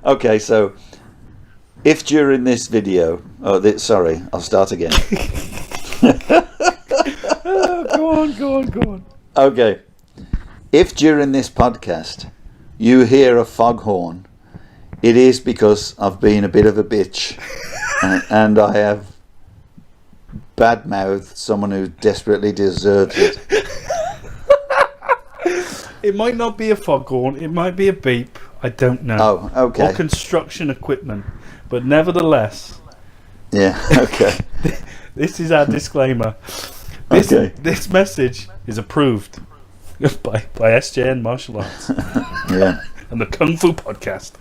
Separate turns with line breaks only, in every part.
Okay, so if during this video... sorry, I'll start again.
Go on.
Okay. If during this podcast you hear a foghorn, it is because I've been a bit of a bitch and I have bad-mouthed someone who desperately deserves it.
It might not be a foghorn, it might be a beep, I don't know.
Oh, okay.
Or construction equipment, but nevertheless...
Yeah, okay.
This is our disclaimer. This message is approved by SJN Martial Arts.
Yeah.
And the Kung Fu Podcast.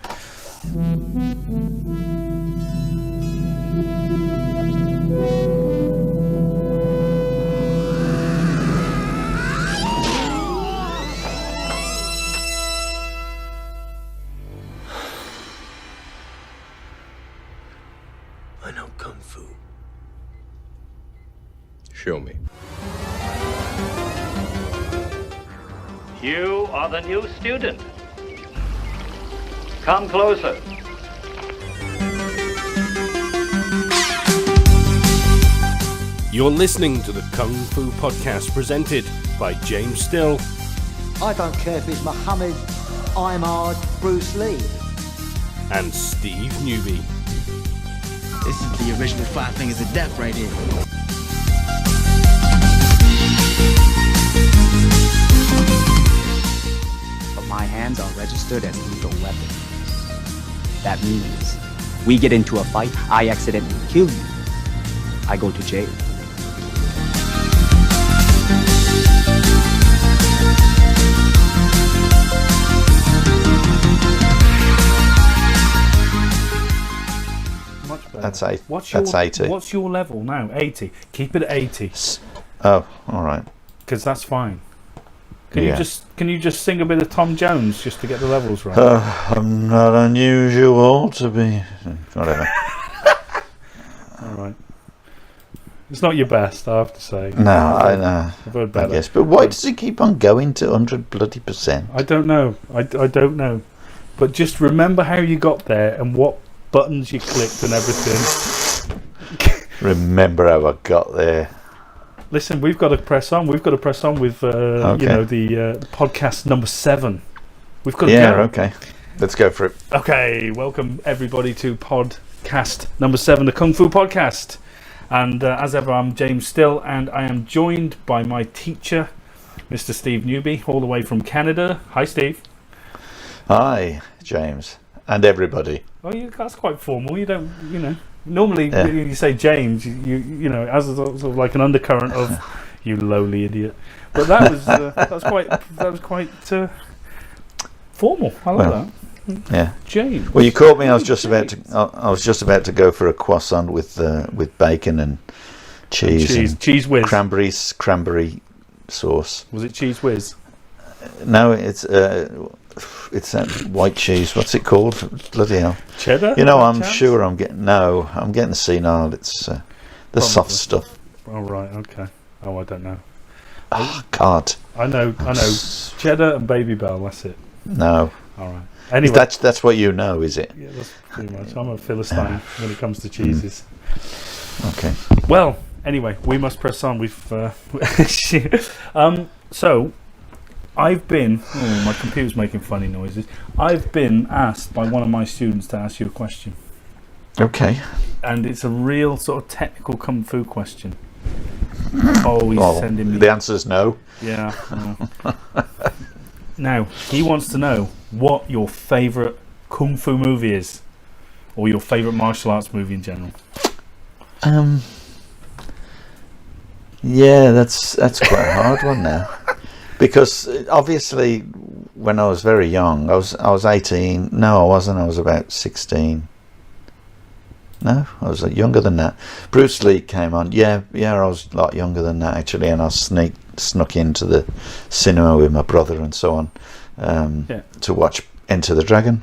I know Kung Fu.
Show me.
You are the new student. Come closer.
You're listening to the Kung Fu Podcast presented by James Still
I don't care if it's Muhammad, Ahmad, Bruce Lee.
and Steve Newby.
This is the original 5 Fingers of Death right here.
But my hands are registered as lethal weapons. That means we get into a fight, I accidentally kill you, I go to jail.
Much better.
That's 80.
That's
80.
What's your level now? 80. Keep it at 80.
Oh, all right.
Because that's fine. Can
Yeah.
you just sing a bit of Tom Jones just to get the levels right?
I'm not unusual to be... Whatever.
All right. It's not your best, I have to say.
No, I know.
I've heard
I
better.
guess. But why does it keep on going to 100%?
I don't know. I don't know. But just remember how you got there and what buttons you clicked and everything.
Remember how I got there.
Listen, we've got to press on. We've got to press on with the podcast number 7. We've got to go.
Okay. Let's go for it.
Okay, welcome everybody to podcast number 7, the Kung Fu Podcast. And as ever, I'm James Still, and I am joined by my teacher, Mr. Steve Newby, all the way from Canada. Hi, Steve.
Hi, James. And everybody.
Oh, that's quite formal. You don't, normally when you say James, you know, as a sort of like an undercurrent of you lowly idiot. But that was quite formal. I like that.
Yeah,
James.
Well, you caught me. I was just about to go for a croissant with bacon and cheese. And
cheese whiz.
Cranberry sauce.
Was it cheese whiz?
No, it's that white cheese. What's it called? Bloody hell!
Cheddar.
I'm sure I'm getting senile. It's the soft stuff.
Oh right, okay. Oh, I don't know.
Oh God.
I know. Cheddar and Baby Bell. That's it.
No.
All right. Anyway,
that's what you know, is it?
Yeah, that's pretty much. I'm a Philistine when it comes to cheeses.
Okay.
Well, anyway, we must press on. So, I've been. Oh, my computer's making funny noises. I've been asked by one of my students to ask you a question.
Okay.
And it's a real sort of technical kung fu question. Oh, he's sending me.
The answer's no.
Yeah. Now, he wants to know what your favourite kung fu movie is, or your favourite martial arts movie in general.
Yeah, that's quite a hard one now, because obviously when I was very young, I was 18. No, I wasn't. I was about 16. No, I was younger than that. Bruce Lee came on. Yeah, I was a lot younger than that actually, and I snuck into the cinema with my brother and so on to watch Enter the Dragon,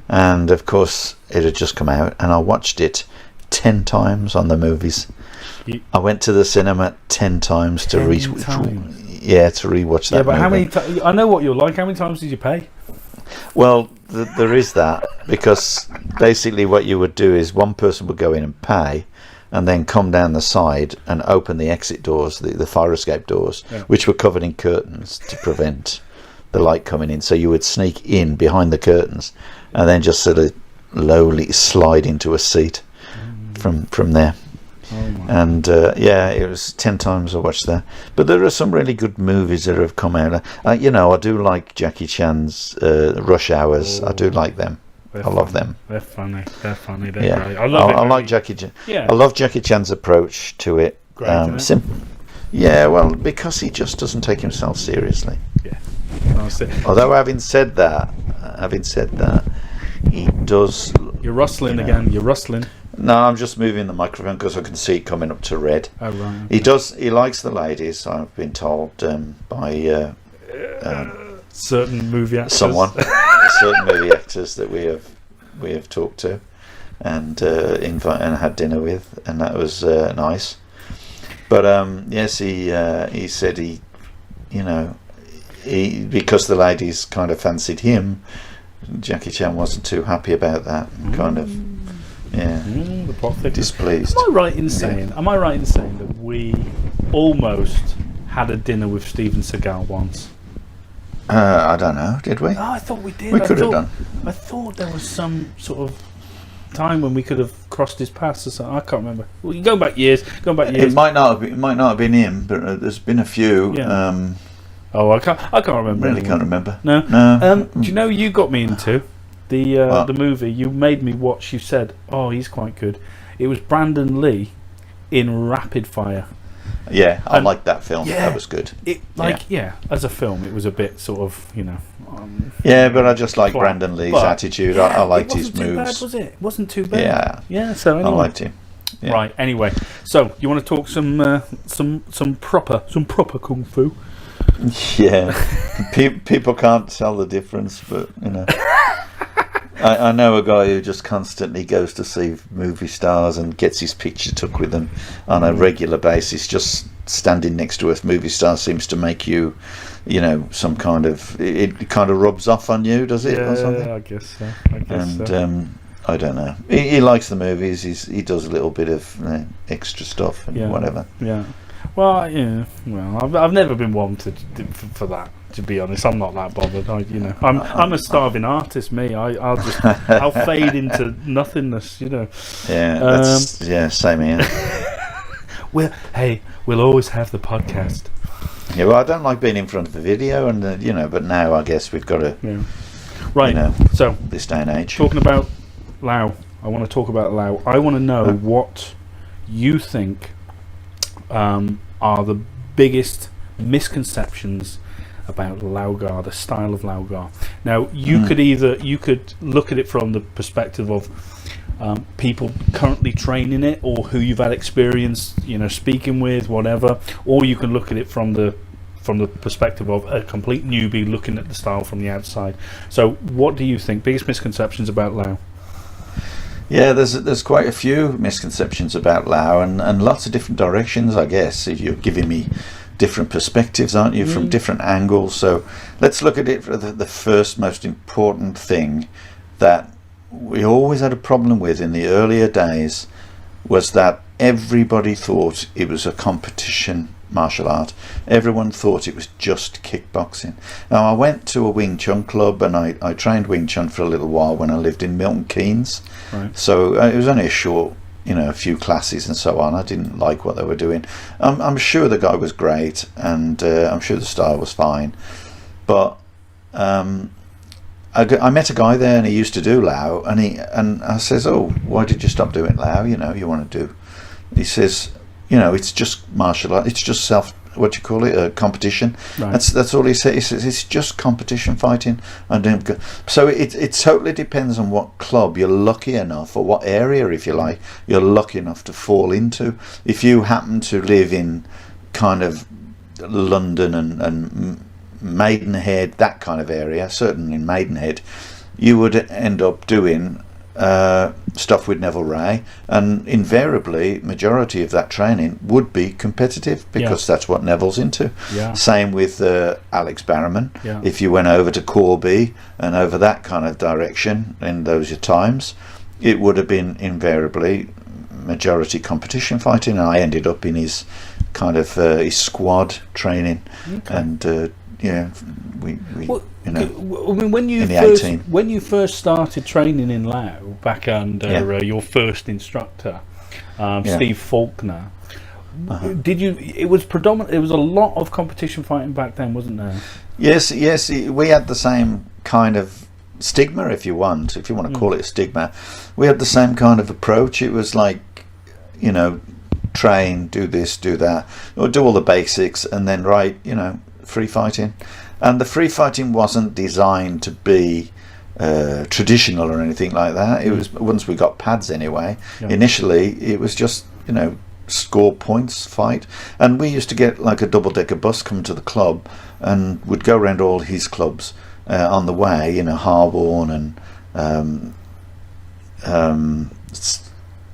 and of course it had just come out, and I watched it 10 times on the movies. I went to the cinema 10 times to rewatch that.
Yeah, but
movie.
how many? I know what you're like. How many times did you pay?
Well, there is that, because basically what you would do is one person would go in and pay, and then come down the side and open the exit doors, the fire escape doors, which were covered in curtains to prevent the light coming in. So you would sneak in behind the curtains and then just sort of lowly slide into a seat from there. And it was 10 times I watched that. But there are some really good movies that have come out. I do like Jackie Chan's Rush Hours. I do like them. I love them.
They're funny. They're great.
I like Jackie Chan. Yeah. I love Jackie Chan's approach to it.
Great,
well, because he just doesn't take himself seriously.
Yeah.
Although having said that, he does.
You're rustling again. You're rustling.
No, I'm just moving the microphone because I can see it coming up to red.
Oh right. Okay.
He likes the ladies. I've been told by
certain movie actors.
Certain movie actors that we have talked to, and had dinner with, and that was nice. But yes, he said he because the ladies kind of fancied him, Jackie Chan wasn't too happy about that, kind of. Yeah,
the plot thickness.
Displeased.
Am I right in saying that we almost had a dinner with Steven Seagal once?
I don't know. Did we?
Oh, I thought we did.
We could have done.
I thought there was some sort of time when we could have crossed his paths or something. I can't remember. Well, you go back years. It
might not have been him, but there's been a few.
Yeah. I can't remember.
Really can't remember.
No. Do you know you got me into the movie? You made me watch. You said, "Oh, he's quite good." It was Brandon Lee in Rapid Fire.
Yeah, I liked that film. Yeah, that was good.
As a film, it was a bit sort of,
but I just like Brandon Lee's attitude. I liked his moves.
It wasn't too bad, was it? It wasn't too bad.
Yeah.
Yeah. So anyway.
I liked him. Yeah.
Right. Anyway, so you want to talk some proper kung fu?
Yeah. People can't tell the difference, but I know a guy who just constantly goes to see movie stars and gets his picture took with them on a regular basis. Just standing next to a movie star seems to make you, some kind of, it kind of rubs off on you, does it?
Yeah,
or something?
I guess so.
I don't know. He likes the movies. He does a little bit of extra stuff and whatever.
Yeah. Well, I've never been one for that. To be honest, I'm not that bothered. I'm a starving artist. Me, I'll fade into nothingness.
Yeah, same here.
We'll always have the podcast.
Yeah, well, I don't like being in front of a video, and but now I guess we've got to.
Yeah. Right. So
this day and age,
talking about Lao, I want to talk about Lao. I want to know what you think are the biggest misconceptions about Laogar, the style of Laogar. Now, you could look at it from the perspective of people currently training it, or who you've had experience, speaking with, whatever, or you can look at it from the perspective of a complete newbie looking at the style from the outside. So, what do you think? Biggest misconceptions about Lao?
Yeah, there's quite a few misconceptions about Lao, and lots of different directions, I guess, if you're giving me different perspectives, aren't you, from different angles. So let's look at it for the first most important thing that we always had a problem with in the earlier days, was that everybody thought it was a competition martial art. Everyone thought it was just kickboxing. Now, I went to a Wing Chun club, and I trained Wing Chun for a little while when I lived in Milton Keynes. Right. So it was only a short, a few classes and so on. I didn't like what they were doing. I'm sure the guy was great, and I'm sure the style was fine. But I met a guy there, and he used to do Lao, and I says, "Oh, why did you stop doing Lao? You want to do?" He says, it's just martial art. It's just competition. Right. That's all he said. He says it's just competition fighting. So it totally depends on what club you're lucky enough, or what area, if you like, you're lucky enough to fall into. If you happen to live in kind of London and Maidenhead, that kind of area, certainly in Maidenhead, you would end up doing stuff with Neville Ray, and invariably, majority of that training would be competitive because that's what Neville's into.
Yeah.
Same with Alex Barrowman.
Yeah.
If you went over to Corby and over that kind of direction in those times, it would have been invariably majority competition fighting, and I ended up in his kind of his squad training, and we
Well,
you know,
I mean, when you first started training in Lao back under your first instructor, Steve Faulkner, did you? It was predominant. It was a lot of competition fighting back then, wasn't there?
Yes. We had the same kind of stigma, if you want to call it a stigma. We had the same kind of approach. It was like, you know, train, do this, do that, or do all the basics, and then free fighting. And the free fighting wasn't designed to be traditional or anything like that. It was, once we got pads anyway, initially it was just, you know, score points fight. And we used to get like a double-decker bus come to the club and would go around all his clubs on the way, you know, Harborne and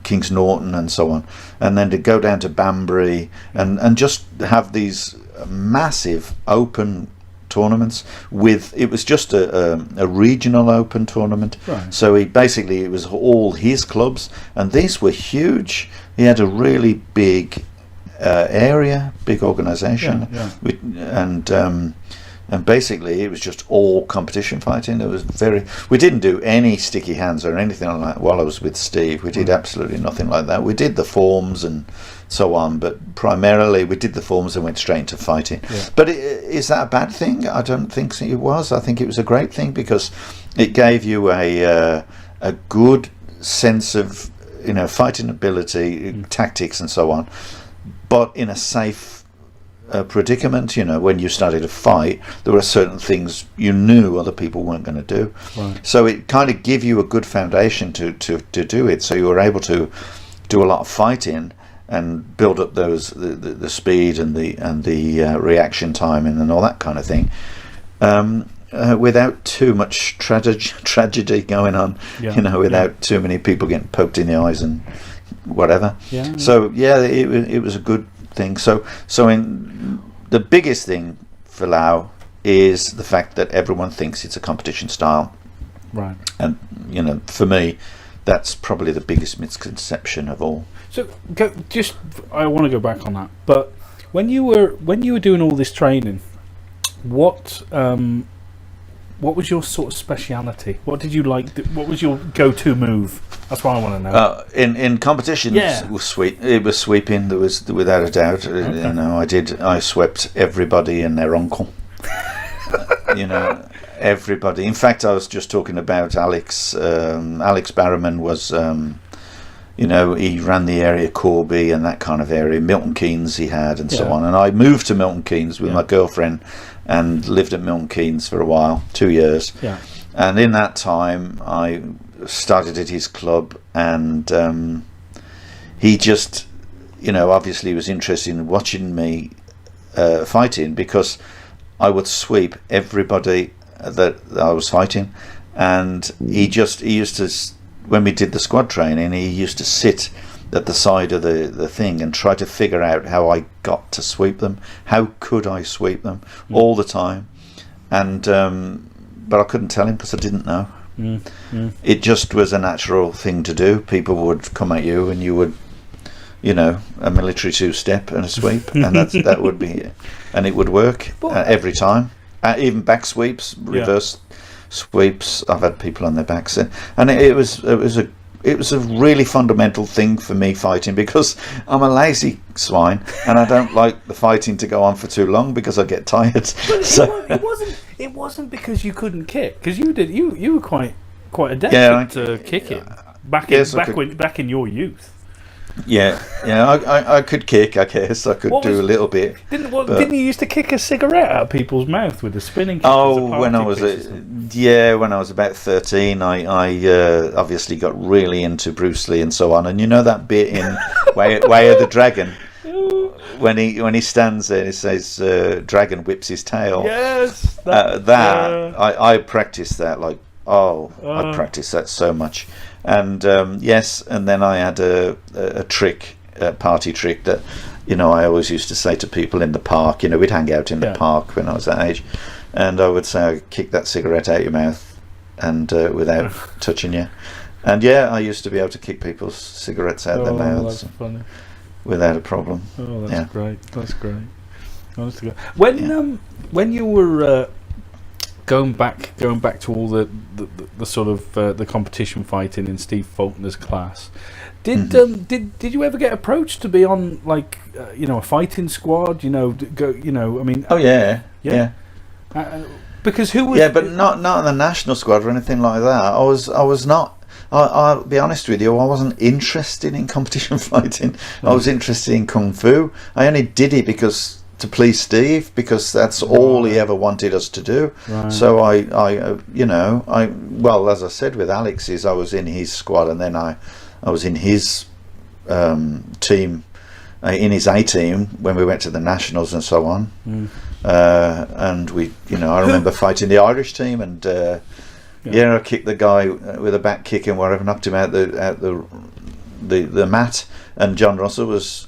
Kings Norton and so on, and then to go down to Banbury and just have these massive open tournaments. It was just a regional open tournament, so it was all his clubs, and these were huge. He had a really big area, big organisation, and basically it was just all competition fighting. It was we didn't do any sticky hands or anything like that while I was with Steve. We did absolutely nothing like that. We did the forms and so on, but primarily we did the forms and went straight into fighting. But is that a bad thing? I don't think so. It was. I think it was a great thing because it gave you a good sense of, you know, fighting ability, tactics and so on, but in a safe predicament. You know, when you started a fight, there were certain things you knew other people weren't going to do, so it kind of gave you a good foundation to do it, so you were able to do a lot of fighting and build up the speed and the reaction time and all that kind of thing, without too much tragedy going on, you know, without too many people getting poked in the eyes and whatever. So it was a good thing. So in the biggest thing for Lao is the fact that everyone thinks it's a competition style, and you know, for me, that's probably the biggest misconception of all.
So I want to go back on that, but when you were doing all this training, what was your sort of speciality? What did you like? What was your go-to move? That's what I want to know.
In competitions, it was sweeping. There was, without a doubt. You know, I swept everybody and their uncle. You know, everybody. In fact, I was just talking about Alex. Alex Barrowman was, you know, he ran the area, Corby and that kind of area. Milton Keynes he had, and so on. And I moved to Milton Keynes with my girlfriend and lived at Milton Keynes for a while, 2 years. And in that time, I started at his club, and he just, you know, obviously was interested in watching me fighting, because I would sweep everybody that I was fighting, and he used to, when we did the squad training, he used to sit at the side of the thing and try to figure out how I got to sweep them. How could I sweep them all the time? And but I couldn't tell him because I didn't know. It just was a natural thing to do. People would come at you and you would, you know, a military two-step and a sweep, and that would be it. And it would work every time. Even back sweeps, reverse sweeps. I've had people on their backs, and it was a really fundamental thing for me fighting, because I'm a lazy swine and I don't like the fighting to go on for too long because I get tired. So
it wasn't because you couldn't kick, because you were quite adept at kicking back in your youth.
I could kick. I guess I could do a little bit.
Didn't you used to kick a cigarette out of people's mouth with a spinning kick?
When I was about 13, I obviously got really into Bruce Lee and so on. And you know that bit in Way of the Dragon, when he stands there and he says, "Dragon whips his tail."
Yes,
I practiced that like I practiced that so much. And yes, and then I had a trick, a party trick that, I always used to say to people in the park. We'd hang out in the park when I was that age, and I would say, "Kick that cigarette out your mouth," and without touching you. And I used to be able to kick people's cigarettes out their mouths.
That's funny.
Without a problem.
Oh, that's great. That's great. Honestly, when you were going back to all the sort of the competition fighting in Steve Faulkner's class, did you ever get approached to be on like a fighting squad? I mean.
Oh yeah.
Because who was?
Yeah, but not in the national squad or anything like that. I was not. I'll be honest with you, I wasn't interested in competition fighting. I was interested in Kung Fu. I only did it to please Steve, because that's all he ever wanted us to do. Right. So well, as I said with Alex's, I was in his squad, and then I was in his team, in his A team when we went to the nationals and so on. And we, I remember fighting the Irish team, and I kicked the guy with a back kick and whatever, knocked him out the mat. And John Russell was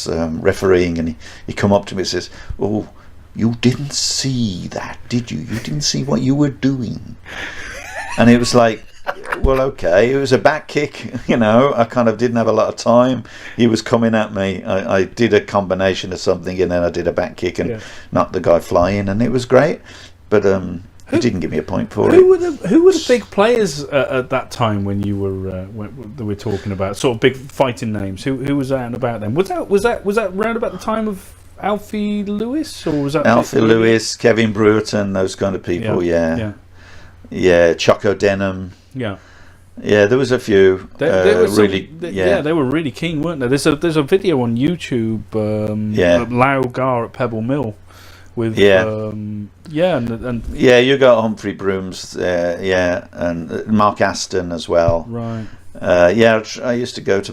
refereeing, and he come up to me and says, "Oh, you didn't see that, did you? You didn't see what you were doing." And it was like, well, okay, it was a back kick. I kind of didn't have a lot of time. He was coming at me. I did a combination of something, and then I did a back kick and knocked the guy flying, and it was great. But he didn't give me a point for it.
Who were the big players at that time when you were that we're talking about, sort of big fighting names? Who was out and about then? Was that round about the time of Alfie Lewis, or was that
Alfie Lewis, Kevin Brewerton, those kind of people? Yeah, Choco Denham.
Yeah,
there was a few.
They were really keen, weren't they? There's a video on YouTube. Lau Gar at Pebble Mill. With and
you got Humphrey Brooms, and Mark Aston as well.
Right.
I used to go to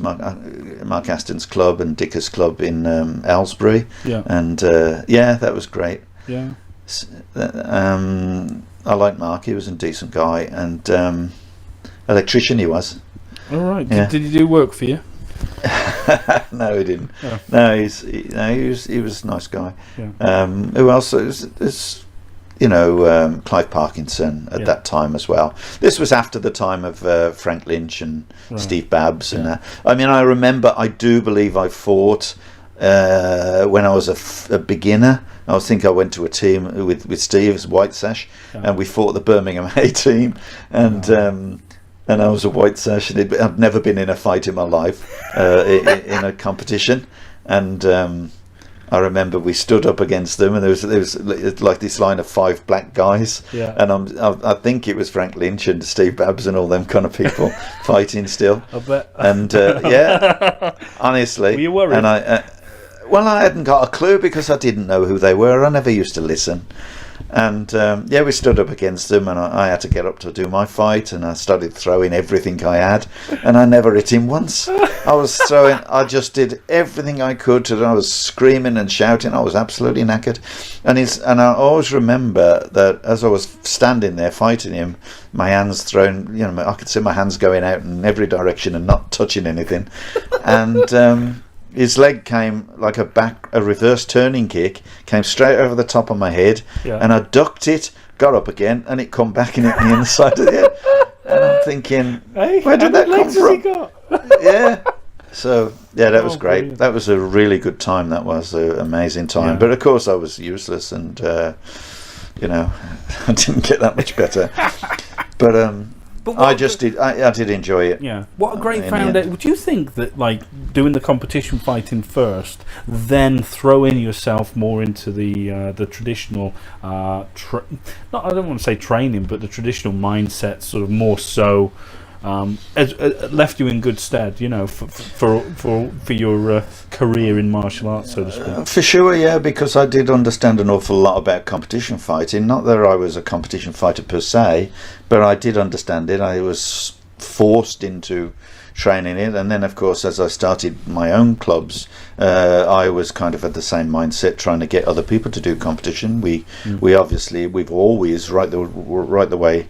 Mark Aston's club and Dicker's club in Aylesbury. Yeah. And that was great.
Yeah.
I liked Mark. He was a decent guy, and electrician he was.
All right. Yeah. Did he do work for you?
No, he didn't.
Oh.
No, he was a nice guy.
Yeah.
Who else? It was Clive Parkinson at that time as well. This was after the time of Frank Lynch and Steve Babs. And I do believe I fought when I was a beginner. I think I went to a team with Steve as White Sash, and we fought the Birmingham A team, and I was a white sash, and I'd never been in a fight in my life, in a competition. And I remember we stood up against them, and there was like this line of 5 black guys, and I think it was Frank Lynch and Steve Babs and all them kind of people fighting still.
I bet.
And honestly,
were you worried?
And I hadn't got a clue, because I didn't know who they were. I never used to listen. And we stood up against them, and I had to get up to do my fight, and I started throwing everything I had, and I never hit him once. I just did everything I could, I was screaming and shouting. I was absolutely knackered. And I always remember that as I was standing there fighting him, my hands thrown, I could see my hands going out in every direction and not touching anything. And his leg came like a reverse turning kick, came straight over the top of my head, and I ducked it, got up again, and it come back and hit me in the side of the head. And I'm thinking, where did that come from? Yeah. So that was great. Brilliant. That was a really good time. That was an amazing time. Yeah. But of course, I was useless, and I didn't get that much better. But I did enjoy it.
Yeah. What a great foundation. Would you think that, like, doing the competition fighting first, then throwing yourself more into the traditional, I don't want to say training, but the traditional mindset, sort of more so, left you in good stead, for your career in martial arts, so to speak?
For sure, because I did understand an awful lot about competition fighting. Not that I was a competition fighter per se, but I did understand it. I was forced into training it. And then, of course, as I started my own clubs, I was kind of at the same mindset, trying to get other people to do competition. We've always right the way,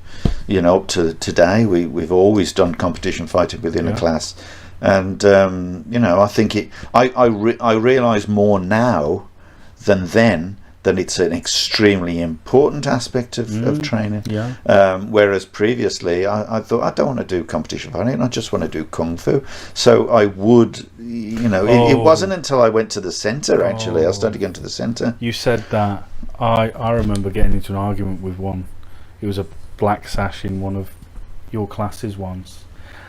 up to today, we've always done competition fighting within a class. And I think I realise more now than then that it's an extremely important aspect of training. Whereas previously I thought, I don't want to do competition fighting, I just want to do kung fu. So I would, it wasn't until I went to the centre, actually. I started going to the centre.
You said that. I remember getting into an argument with one. It was a black sash in one of your classes once.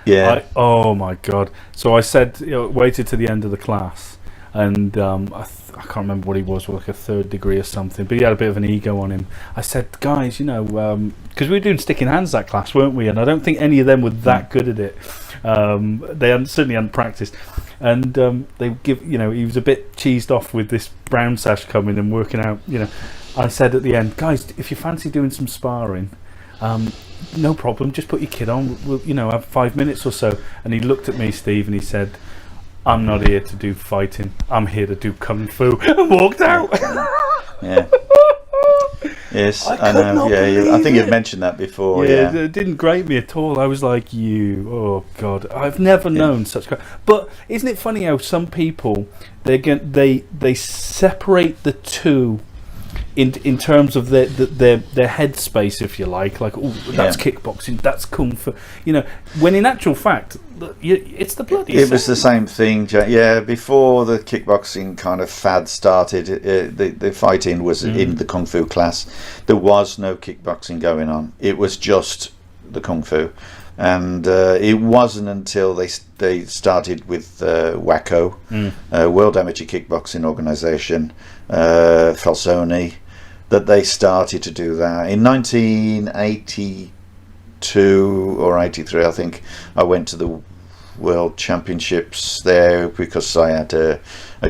Yeah.
Oh my God. So I said, waited to the end of the class, and I can't remember what he was, like a 3rd degree or something, but he had a bit of an ego on him. I said, guys, because we were doing sticking hands that class, weren't we? And I don't think any of them were that good at it. They certainly hadn't practiced. And they he was a bit cheesed off with this brown sash coming and working out. I said at the end, guys, if you fancy doing some sparring, no problem, just put your kid on. We'll have 5 minutes or so. And he looked at me, Steve, and he said, I'm not here to do fighting, I'm here to do kung fu, and walked out.
Yeah. Yes, I know. Yeah, I think you've mentioned that before. Yeah,
it didn't grate me at all. I was like, oh God, I've never known such. But isn't it funny how some people they separate the two in terms of their headspace, if you like that's kickboxing, that's kung fu, when in actual fact it's the bloody
it was the same thing. Before the kickboxing kind of fad started, the fighting was in the kung fu class. There was no kickboxing going on, it was just the kung fu. And it wasn't until they started with WACO, World Amateur Kickboxing Organisation, Falsoni, that they started to do that. In 1982 or 83, I think, I went to the World Championships there because I had a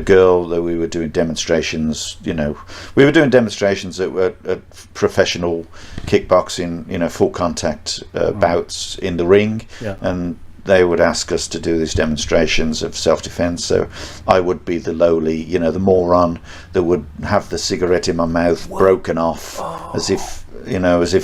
girl that we were doing demonstrations. We were doing demonstrations at professional kickboxing, full contact bouts in the ring, and they would ask us to do these demonstrations of self-defense. So I would be the lowly, the moron that would have the cigarette in my mouth broken off, as if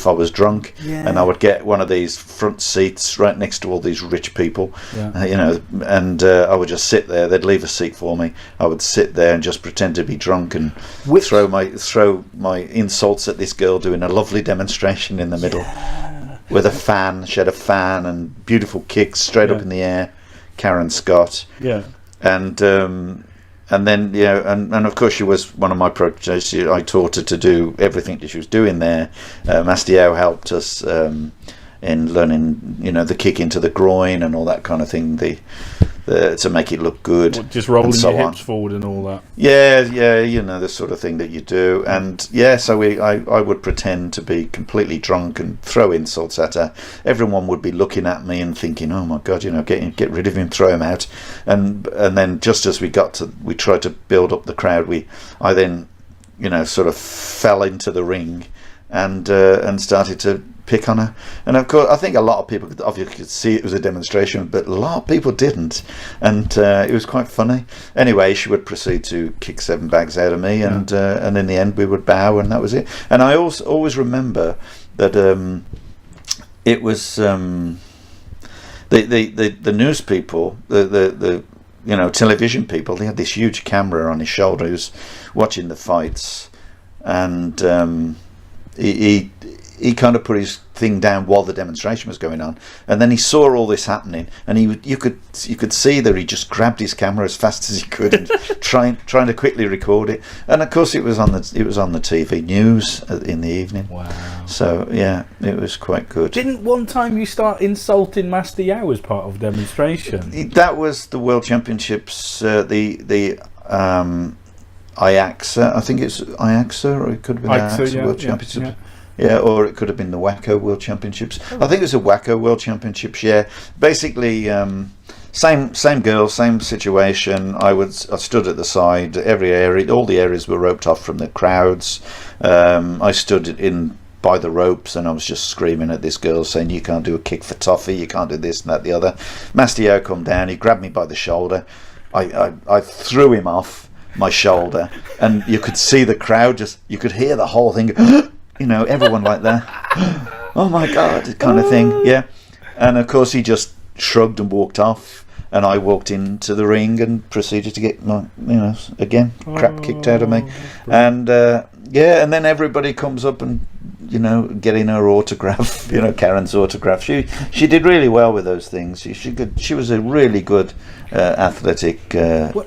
I was drunk, and I would get one of these front seats right next to all these rich people, and I would just sit there. They'd leave a seat for me. I would sit there and just pretend to be drunk and throw my insults at this girl doing a lovely demonstration in the middle. With a fan. She had a fan and beautiful kicks straight up in the air. Karen Scott. Yeah. And then and of course she was one of my proteges. I taught her to do everything that she was doing there. Mastiao helped us in learning, the kick into the groin and all that kind of thing. To make it look good,
just rolling your hips forward and all that.
Yeah, the sort of thing that you do. And so I would pretend to be completely drunk and throw insults at her. Everyone would be looking at me and thinking, "Oh my God, get rid of him, throw him out." And then just as we tried to build up the crowd. I then, sort of fell into the ring and started to pick on her. And of course I think a lot of people obviously could see it was a demonstration, but a lot of people didn't, and it was quite funny. Anyway, she would proceed to kick 7 bags out of me, and in the end we would bow, and that was it. And I also always remember that it was the news people, the television people, they had this huge camera on his shoulder. He was watching the fights, and he kind of put his thing down while the demonstration was going on, and then he saw all this happening, and you could see that he just grabbed his camera as fast as he could and trying to quickly record it. And of course it was on the TV news in the evening. Wow. So it was quite good.
Didn't one time you start insulting Master Yao as part of a demonstration?
That was the World Championships, the IAXA, I think it's IAXA, or it could have been IAXA World Championships. Yeah, or it could have been the WACO World Championships. I think it was the WACO World Championships. Yeah, basically same girl, same situation. I stood at the side. Every area, all the areas were roped off from the crowds. I stood by the ropes, and I was just screaming at this girl saying, you can't do a kick for toffee, you can't do this and that, the other. Mastio come down, he grabbed me by the shoulder. I threw him off my shoulder, and you could see the crowd, you could hear the whole thing, everyone like that. Oh my God, kind of thing, yeah. And of course he just shrugged and walked off, and I walked into the ring and proceeded to get my, crap kicked out of me. And and then everybody comes up and getting her autograph, Karen's autograph. She did really well with those things. She was a really good athletic trainer.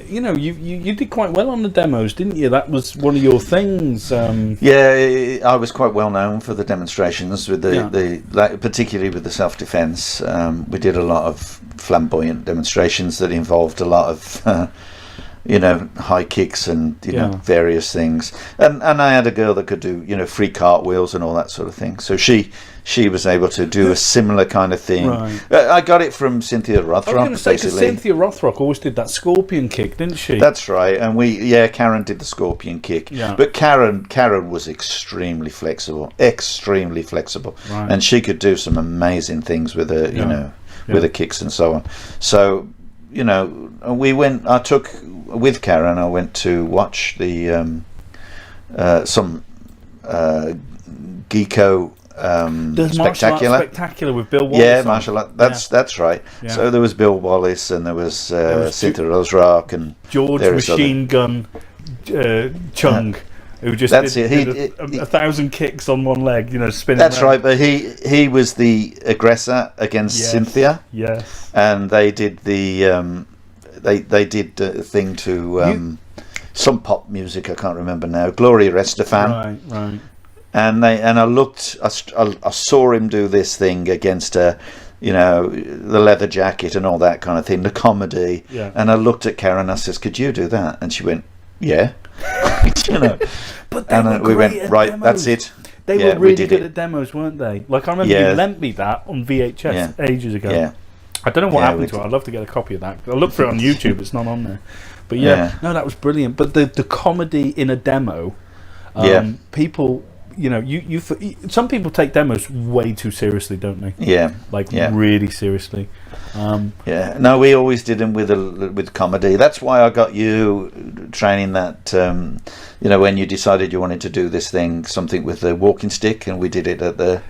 You did quite well on the demos, didn't you? That was one of your things.
Yeah, I was quite well known for the demonstrations with particularly with the self-defense. We did a lot of flamboyant demonstrations that involved a lot of high kicks and various things. And I had a girl that could do free cartwheels and all that sort of thing. So she was able to do a similar kind of thing. Right. I got it from Cynthia Rothrock. I was going to say, because
Cynthia Rothrock always did that scorpion kick, didn't she?
That's right. And Karen did the scorpion kick. Yeah. But Karen was extremely flexible. Right. And she could do some amazing things with her, with her kicks and so on. So, with Karen, I went to watch the some Geeko spectacular.
Spectacular with Bill Wallace.
Yeah, martial art. That's right. Yeah. So there was Bill Wallace, and there was Cynthia Rothrock, and
George Machine Gun Chung, who just did 1,000 kicks on one leg, spinning.
That's
around.
right, but he was the aggressor against Cynthia.
Yes.
And they did the they did a thing to some pop music, I can't remember now. Gloria Estefan.
Right.
And I saw him do this thing against the leather jacket and all that kind of thing, the comedy. Yeah. And I looked at Karen, I says, could you do that? And she went, yeah.
But
we went, right,
demos.
That's it.
They were really good at demos, weren't they? Like, I remember you lent me that on VHS ages ago. Yeah. I don't know what happened to it. I'd love to get a copy of that. I'll look for it on YouTube. It's not on there. But no, that was brilliant. But the comedy in a demo, people, some people take demos way too seriously, don't they?
Yeah.
Really seriously.
No, we always did them with comedy. That's why I got you training that. When you decided you wanted to do this thing, something with the walking stick, and we did it at the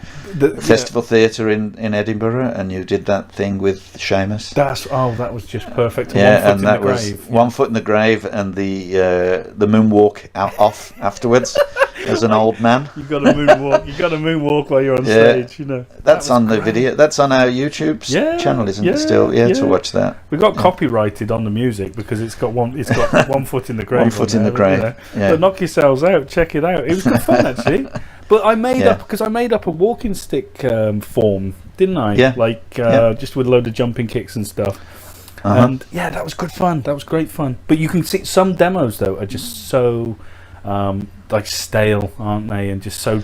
Festival Theatre in Edinburgh, and you did that thing with Seamus.
That was just perfect.
And that was one foot in the grave, and the moonwalk off afterwards. As an old man,
you got to moonwalk while you're on stage.
That's on the video. That's on our YouTube channel, isn't it? Still, to watch that.
We got copyrighted on the music because it's got one foot in the grave.
1 foot in the grave.
But knock yourselves out. Check it out. It was good fun actually. But I made up a walking stick form, didn't I? Yeah. Just with a load of jumping kicks and stuff. Uh-huh. And that was good fun. That was great fun. But you can see some demos though are just so. Stale, aren't they, and just so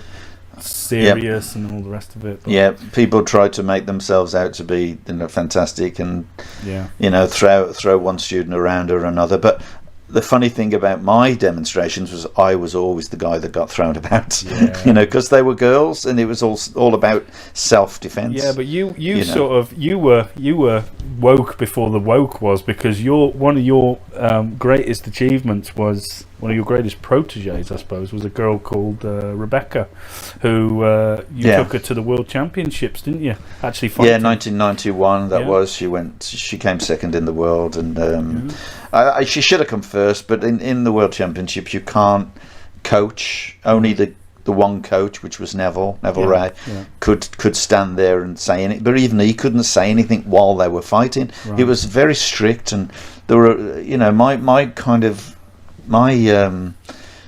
serious and all the rest of it. But
people try to make themselves out to be fantastic and throw one student around or another. But the funny thing about my demonstrations was I was always the guy that got thrown about, because they were girls and it was all about self-defense.
Yeah, but you were woke before the woke was, because one of your greatest achievements was. One of your greatest proteges, I suppose, was a girl called Rebecca, who you took her to the World Championships, didn't you? Actually,
1991. That was. She came second in the world, and she should have come first. But in the World Championships, you can't coach. Only the one coach, which was Neville Ray, could stand there and say anything. But even he couldn't say anything while they were fighting. Right. It was very strict, and there were, my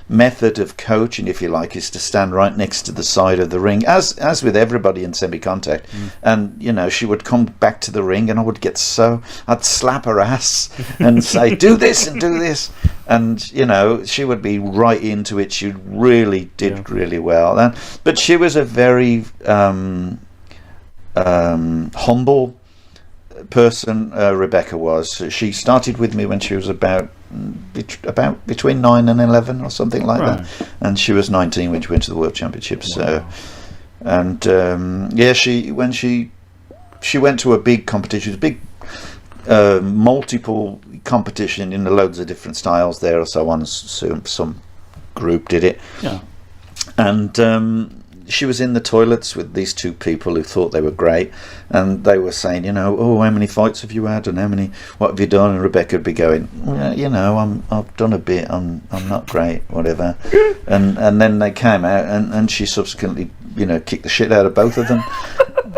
method of coaching, if you like, is to stand right next to the side of the ring, as with everybody in semi-contact. And she would come back to the ring, and I'd slap her ass and say, do this and do this, and she would be right into it. She really did really well. But she was a very humble person. Rebecca was. She started with me when she was about about between 9 and 11 or something like
Right.
that, and she was 19 when she went to the World Championships. So, and when she went to a big competition, a big multiple competition in loads of different styles there or so on. So some group did it,
Yeah.
and she was in the toilets with these two people who thought they were great, and they were saying, oh, how many fights have you had, and what have you done? And Rebecca would be going, well, I've done a bit, I'm not great, whatever. and then they came out, and she subsequently, kicked the shit out of both of them,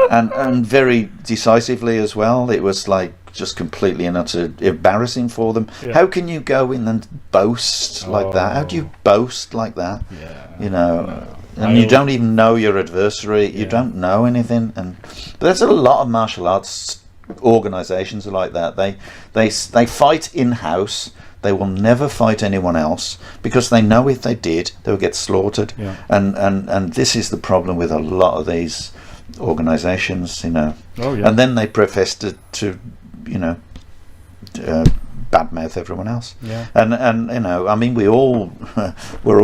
and very decisively as well. It was like just completely and utter embarrassing for them.
Yeah.
How can you go in and boast like that? How do you boast like that? And you don't even know your adversary. You don't know anything. But there's a lot of martial arts organisations are like that. They fight in house. They will never fight anyone else because they know if they did, they would get slaughtered.
Yeah.
And this is the problem with a lot of these organisations.
Oh, yeah.
And then they profess to badmouth everyone else.
Yeah.
And we're all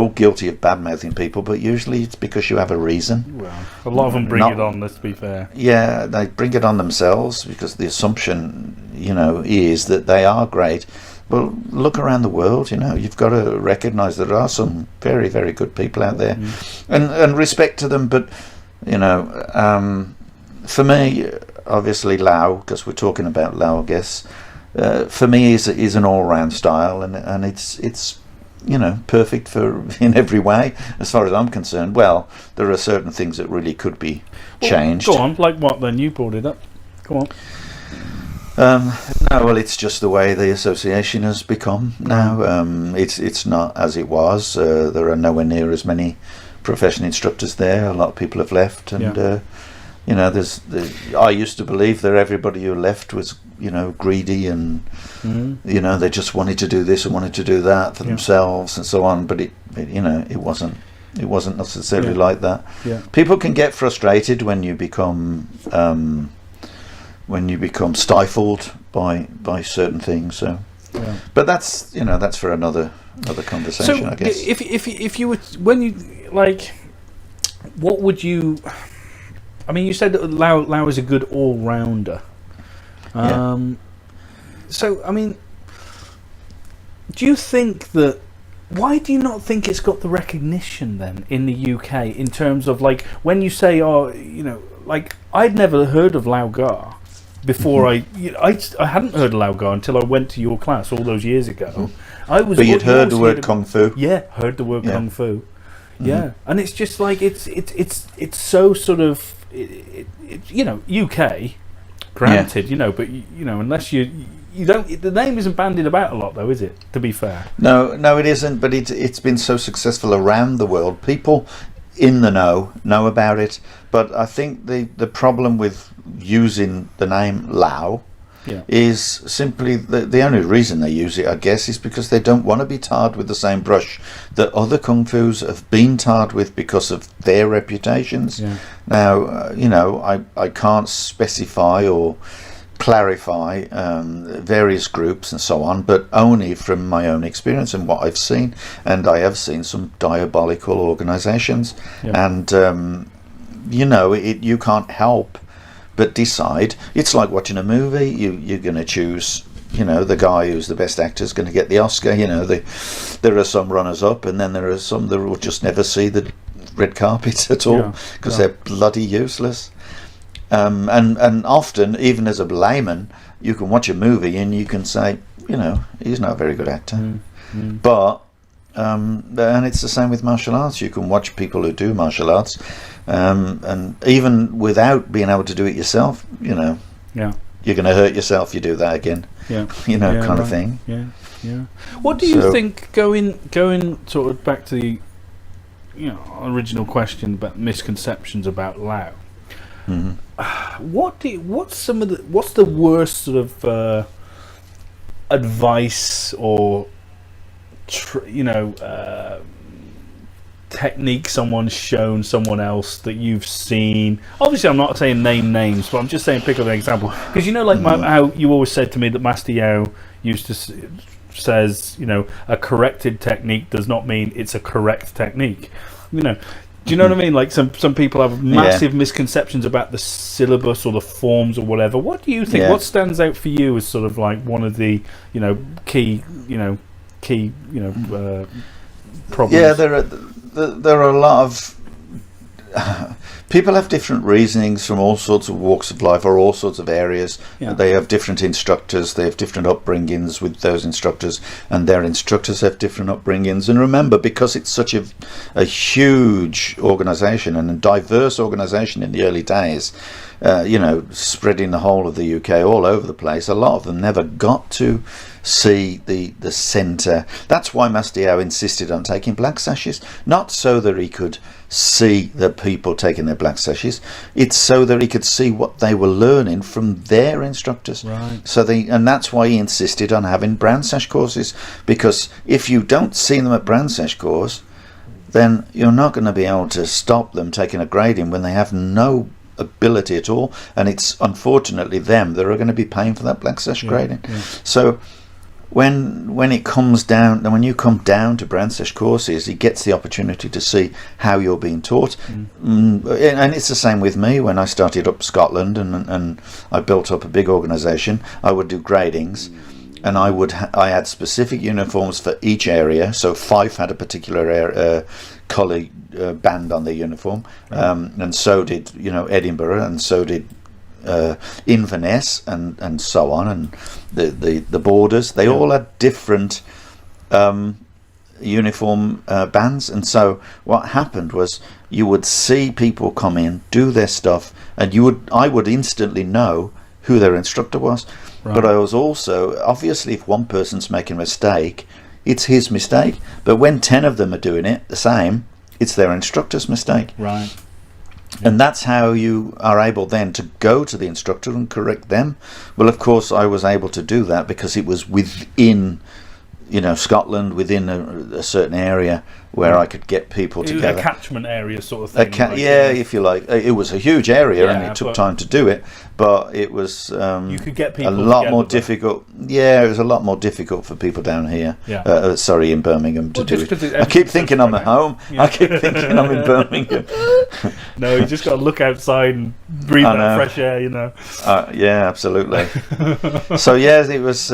guilty of badmouthing people, but usually it's because you have a reason.
Well, a lot of them bring it on, let's be fair.
Yeah, they bring it on themselves because the assumption, is that they are great. But look around the world, you've got to recognise there are some very, very good people out there, and respect to them. But for me, obviously Lau, because we're talking about Lau, I guess. For me, is an all-round style, and it's perfect in every way as far as I'm concerned. Well, there are certain things that really could be changed.
Go on, like what then? You brought it up. Go on.
No, well, it's just the way the association has become now. It's not as it was. There are nowhere near as many professional instructors there. A lot of people have left, and I used to believe that everybody who left was greedy, and they just wanted to do this and wanted to do that for themselves and so on. But it wasn't necessarily like that.
Yeah.
People can get frustrated when you become stifled by certain things. So, but that's for another conversation,
So,
I guess.
if you were what would you? I mean, you said that Lau is a good all-rounder. So, I mean, do you think that? Why do you not think it's got the recognition then in the UK in terms of when you say, I'd never heard of Lau Gar before. I hadn't heard of Lau Gar until I went to your class all those years ago.
But you'd heard the word kung fu.
Yeah, heard the word kung fu. Yeah, and it's just it's so sort of UK, granted, but unless you don't, the name isn't bandied about a lot though, is it? To be fair,
no, it isn't. But it's been so successful around the world. People in the know about it. But I think the problem with using the name Lau is simply the only reason they use it, I guess, is because they don't want to be tarred with the same brush that other kung fus have been tarred with because of their reputations. Now, I can't specify or clarify various groups and so on, but only from my own experience and what I've seen. And I have seen some diabolical organisations, and you can't help but decide. It's like watching a movie. You're going to choose, the guy who's the best actor is going to get the Oscar. There are some runners up, and then there are some that will just never see the red carpet at all because they're bloody useless. And often, even as a layman, you can watch a movie and you can say, he's not a very good actor. But and it's the same with martial arts. You can watch people who do martial arts, and even without being able to do it yourself, you're going to hurt yourself. You do that again, kind of thing.
What do you think? Going sort of back to the original question about misconceptions about Lau. What's the worst sort of advice or technique someone's shown someone else that you've seen? Obviously, I'm not saying name names, but I'm just saying pick up an example, because how you always said to me that Master Yao used to says, a corrected technique does not mean it's a correct technique. Do you know what I mean? Like some people have massive misconceptions about the syllabus or the forms or whatever. What do you think?
Yeah.
What stands out for you as sort of like one of the key problems?
Yeah, there are a lot of people have different reasonings from all sorts of walks of life or all sorts of areas.
Yeah.
They have different instructors, they have different upbringings with those instructors, and their instructors have different upbringings. And remember, because it's such a huge organisation and a diverse organisation in the early days, spreading the whole of the UK all over the place, a lot of them never got to see the centre. That's why Mastiau insisted on taking black sashes, not so that he could see the people taking their black sashes, it's so that he could see what they were learning from their instructors.
Right.
And that's why he insisted on having brown sash courses, because if you don't see them at brown sash course, then you're not going to be able to stop them taking a grading when they have no ability at all, and it's unfortunately them that are going to be paying for that black sash grading. So when it comes down, and when you come down to brown sash courses, he gets the opportunity to see how you're being taught. And it's the same with me. When I started up Scotland and I built up a big organisation, I would do gradings, and I had specific uniforms for each area. So Fife had a particular colour band on their uniform, and so did Edinburgh, and so did Inverness, and so on, and the borders. They all had different uniform bands. And so what happened was, you would see people come in, do their stuff, and I would instantly know who their instructor was. Right. But I was also, obviously, if one person's making a mistake, it's his mistake. But when 10 of them are doing it the same, it's their instructor's mistake.
Right.
And that's how you are able then to go to the instructor and correct them. Well, of course, I was able to do that because it was within, Scotland, within a certain area where I could get people together.
A catchment area sort of thing.
If you like. It was a huge area, and it took time to do it, but it was
you could get people
a lot more difficult. Yeah, it was a lot more difficult for people down here. In Birmingham to do it. I keep thinking I'm at home. Yeah. I keep thinking I'm in Birmingham.
No, you just got to look outside and breathe that fresh air,
Yeah, absolutely. So it was.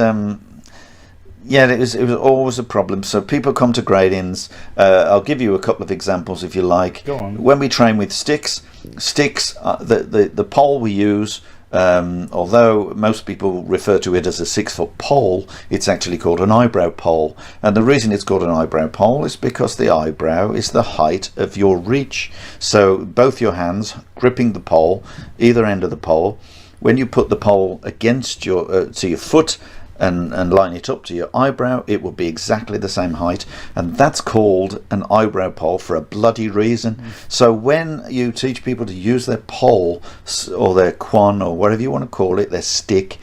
It was always a problem. So people come to gradings. I'll give you a couple of examples if you like.
Go on.
When we train with sticks, the pole we use, although most people refer to it as a 6-foot pole, it's actually called an eyebrow pole. And the reason it's called an eyebrow pole is because the eyebrow is the height of your reach. So both your hands gripping the pole, either end of the pole, when you put the pole against your foot, and line it up to your eyebrow, it will be exactly the same height, and that's called an eyebrow pole for a bloody reason. So when you teach people to use their pole or their quan or whatever you want to call it, their stick,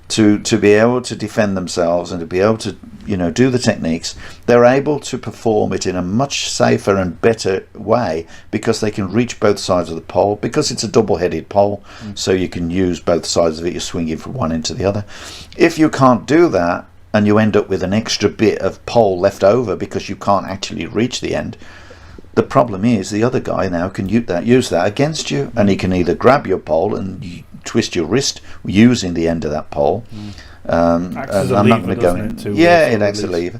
to be able to defend themselves and to be able to do the techniques, they're able to perform it in a much safer and better way because they can reach both sides of the pole, because it's a double-headed pole, so you can use both sides of it. You're swinging from one end to the other. If you can't do that and you end up with an extra bit of pole left over because you can't actually reach the end, the problem is the other guy now can use that against you, and he can either grab your pole and twist your wrist using the end of that pole. I'm not going to go in. It acts as a lever.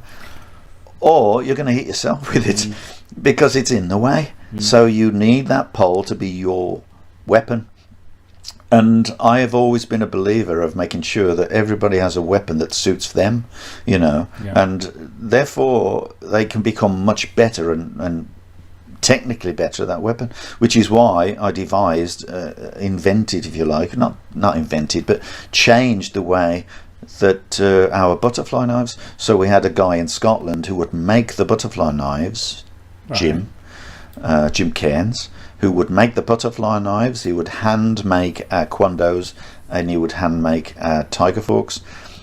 Or you're going to hit yourself with it because it's in the way. So you need that pole to be your weapon. And I have always been a believer of making sure that everybody has a weapon that suits them, and therefore they can become much better and technically better at that weapon, which is why I devised, invented, if you like, not invented, but changed the way that our butterfly knives. So we had a guy in Scotland who would make the butterfly knives, Jim Cairns, who would make the butterfly knives. He would hand make our quandos, and he would hand make our tiger forks.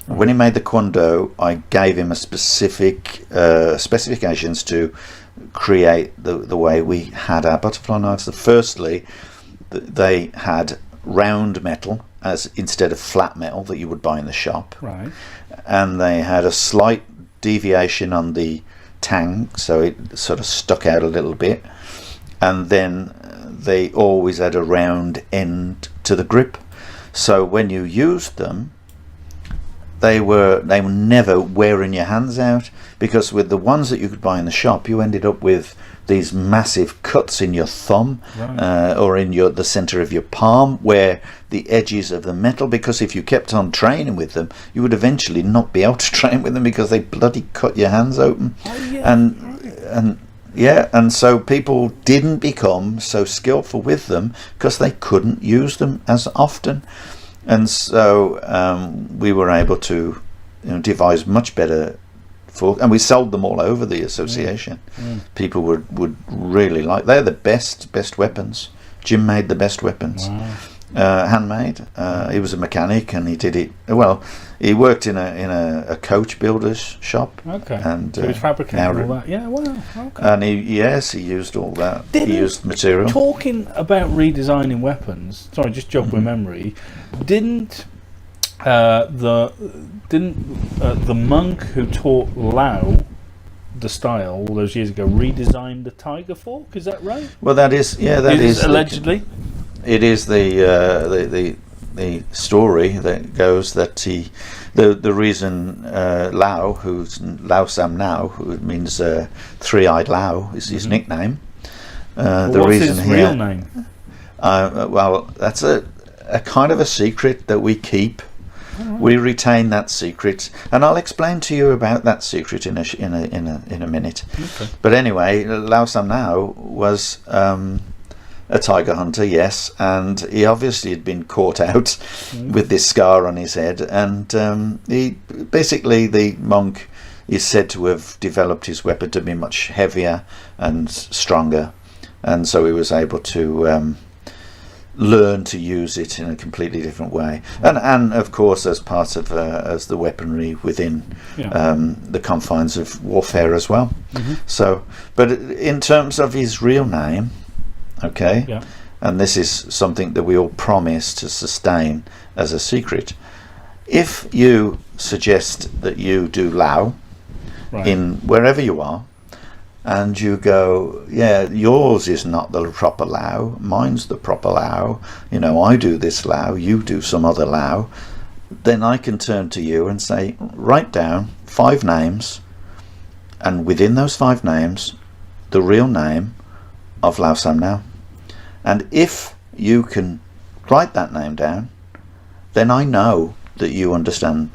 When he made the quando, I gave him a specific specifications to create the way we had our butterfly knives. Firstly, they had round metal as instead of flat metal that you would buy in the shop,
right?
And they had a slight deviation on the tang, so it sort of stuck out a little bit, and then they always had a round end to the grip, so when you used them, they were never wearing your hands out, because with the ones that you could buy in the shop, you ended up with these massive cuts in your thumb, or in the center of your palm, where the edges of the metal, because if you kept on training with them, you would eventually not be able to train with them because they bloody cut your hands open. And so people didn't become so skillful with them because they couldn't use them as often. And so we were able to devise much better fork, and we sold them all over the association. People would really like. They're the best weapons. Jim made the best weapons. Handmade. He was a mechanic, and he did it well. He worked in a coach builder's shop.
Okay.
And
so he was fabricating all that. Yeah. Wow. Okay.
And he used all that. He used material.
Talking about redesigning weapons. Sorry, just jog my memory. Didn't the monk who taught Lao the style all those years ago redesign the tiger fork? Is that right?
Well, that is
allegedly.
It is the story that goes that the reason Lao, who's Lao Sam Now, who means three-eyed Lao, is his nickname.
What's his real name?
Well, that's a kind of a secret that we keep. We retain that secret, and I'll explain to you about that secret in a minute. Okay. But anyway, Lao Sam Now was a tiger hunter, yes, and he obviously had been caught out with this scar on his head, and the monk is said to have developed his weapon to be much heavier and stronger, and so he was able to learn to use it in a completely different way, and of course as part of as the weaponry within the confines of warfare as well. So, but in terms of his real name, okay, and this is something that we all promise to sustain as a secret. If you suggest that you do Lao in wherever you are, and you go, yeah, yours is not the proper Lao, mine's the proper Lao, I do this Lao, you do some other Lao, then I can turn to you and say, write down 5 names, and within those 5 names, the real name of Lao Sam Now. And if you can write that name down, then I know that you understand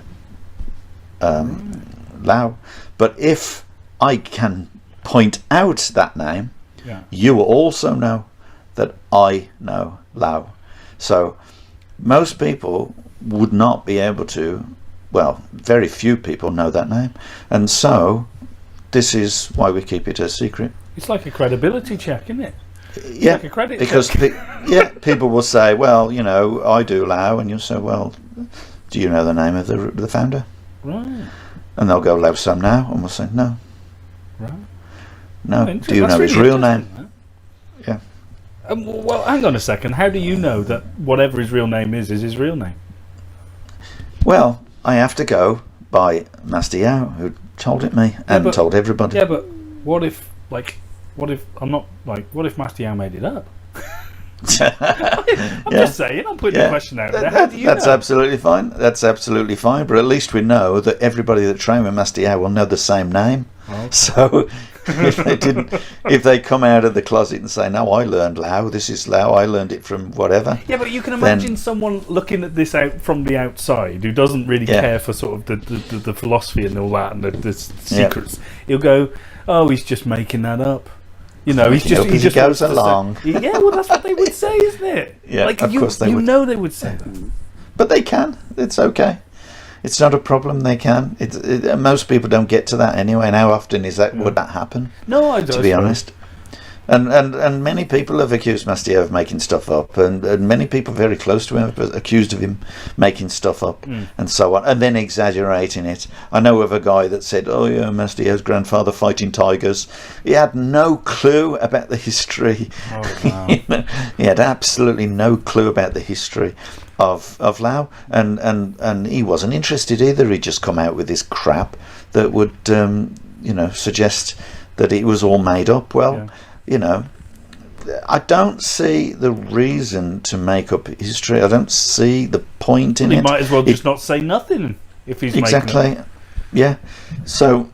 Lao. But if I can point out that name, you will also know that I know Lao. So most people would not be able to, well, very few people know that name, and so this is why we keep it a secret.
It's like a credibility check, isn't it?
Yeah,
like a credit
because people will say, well, I do Lao, and you'll say, well, do you know the name of the founder?
Right.
And they'll go, Lao Sam Now, and we'll say, no.
Right.
No. Do you know his real name? Yeah.
Well, hang on a second. How do you know that whatever his real name is his real name?
Well, I have to go by Master Yao, who told it me and told everybody.
Yeah, but what if Master Yao made it up? I'm just saying, I'm putting the question out there.
That's absolutely fine. That's absolutely fine. But at least we know that everybody that trained with Master Yao will know the same name. Okay. So if they come out of the closet and say, no, I learned Lao, this is Lao, I learned it from whatever.
Yeah, but you can imagine someone looking at this out from the outside who doesn't really care for sort of the philosophy and all that and the secrets. Yeah. He'll go, oh, he's just making that up. He just
goes along.
Yeah, well, that's what they would say, isn't it?
Yeah, of course they would.
They would say that.
But they can. It's okay. It's not a problem. They can. Most people don't get to that anyway. And how often would that happen?
No, I don't.
To be honest, And many people have accused Mastio of making stuff up, and many people very close to him have accused of him making stuff up, and so on, and then exaggerating it. I know of a guy that said, "Oh yeah, Mastio's grandfather fighting tigers." He had no clue about the history.
Oh, wow.
He had absolutely no clue about the history of Lao, and he wasn't interested either. He'd just come out with this crap that would suggest that it was all made up. Well, I don't see the reason to make up history. I don't see the point in it.
He might as well just not say nothing if he's
exactly
making it.
Yeah. So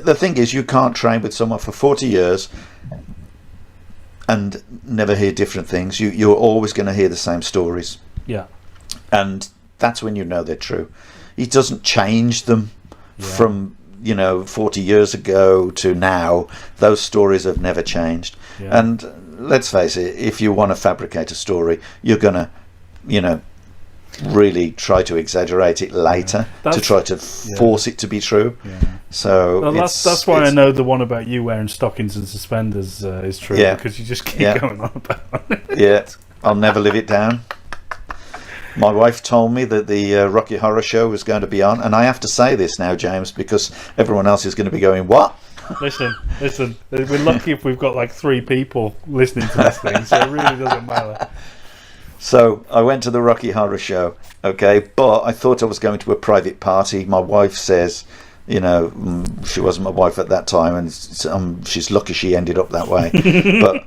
the thing is, you can't train with someone for 40 years and never hear different things. You're always going to hear the same stories.
Yeah.
And that's when you know they're true. He doesn't change them from 40 years ago to now. Those stories have never changed. Yeah. And let's face it, if you want to fabricate a story, you're going to really try to exaggerate it later to try to force it to be true. So
that's why I know the one about you wearing stockings and suspenders is true, because you just keep going on about it.
I'll never live it down. My wife told me that the Rocky Horror Show was going to be on, and I have to say this now, James, because everyone else is going to be going, what?
Listen, we're lucky if we've got like 3 people listening to this thing, so it really doesn't matter.
So I went to the Rocky Horror Show, okay, but I thought I was going to a private party. My wife says, she wasn't my wife at that time, and she's lucky she ended up that way. But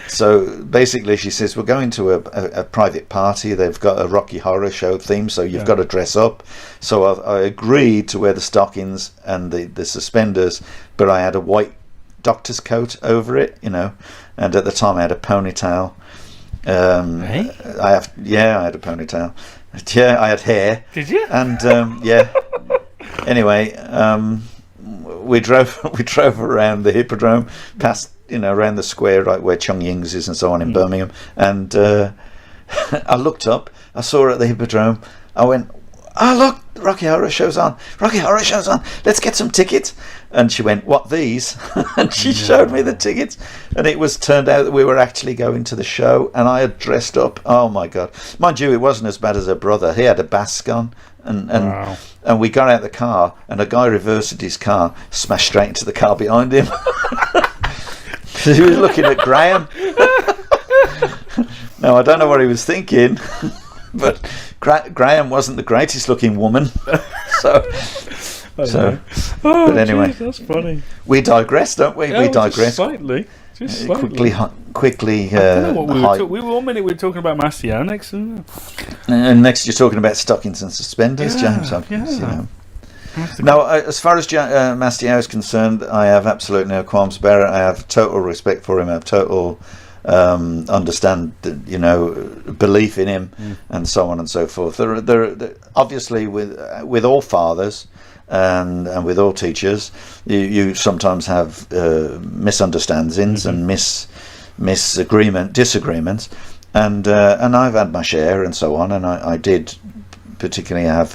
so basically she says, we're going to a private party. They've got a Rocky Horror Show theme, so you've got to dress up. So I agreed to wear the stockings and the suspenders, but I had a white doctor's coat over it, and at the time I had a ponytail. I had a ponytail. Yeah, I had hair.
Did you?
And anyway, we drove around the Hippodrome, past around the square right where Chung Ying's is and so on in Birmingham, and I looked up, I saw her at the Hippodrome, I went, oh look, the Rocky Horror Show's on, let's get some tickets. And she went, what, these? And she showed me the tickets, and it was turned out that we were actually going to the show, and I had dressed up. Oh my god, mind you, it wasn't as bad as her brother. He had a basque on, and we got out the car, and a guy reversed his car, smashed straight into the car behind him. He was looking at Graham. Now I don't know what he was thinking, but Graham wasn't the greatest looking woman. But anyway,
geez, that's funny.
We digress, don't we?
Yeah,
we digress
slightly.
Quickly.
We were 1 minute we were talking about Mastio, next,
and next you're talking about stockings and suspenders, James. Now, as far as Mastio is concerned, I have absolutely no qualms about it. I have total respect for him. I have total belief in him, and so on and so forth. There obviously with all fathers and with all teachers, you sometimes have misunderstandings and disagreements, and I've had my share and so on, and I did particularly have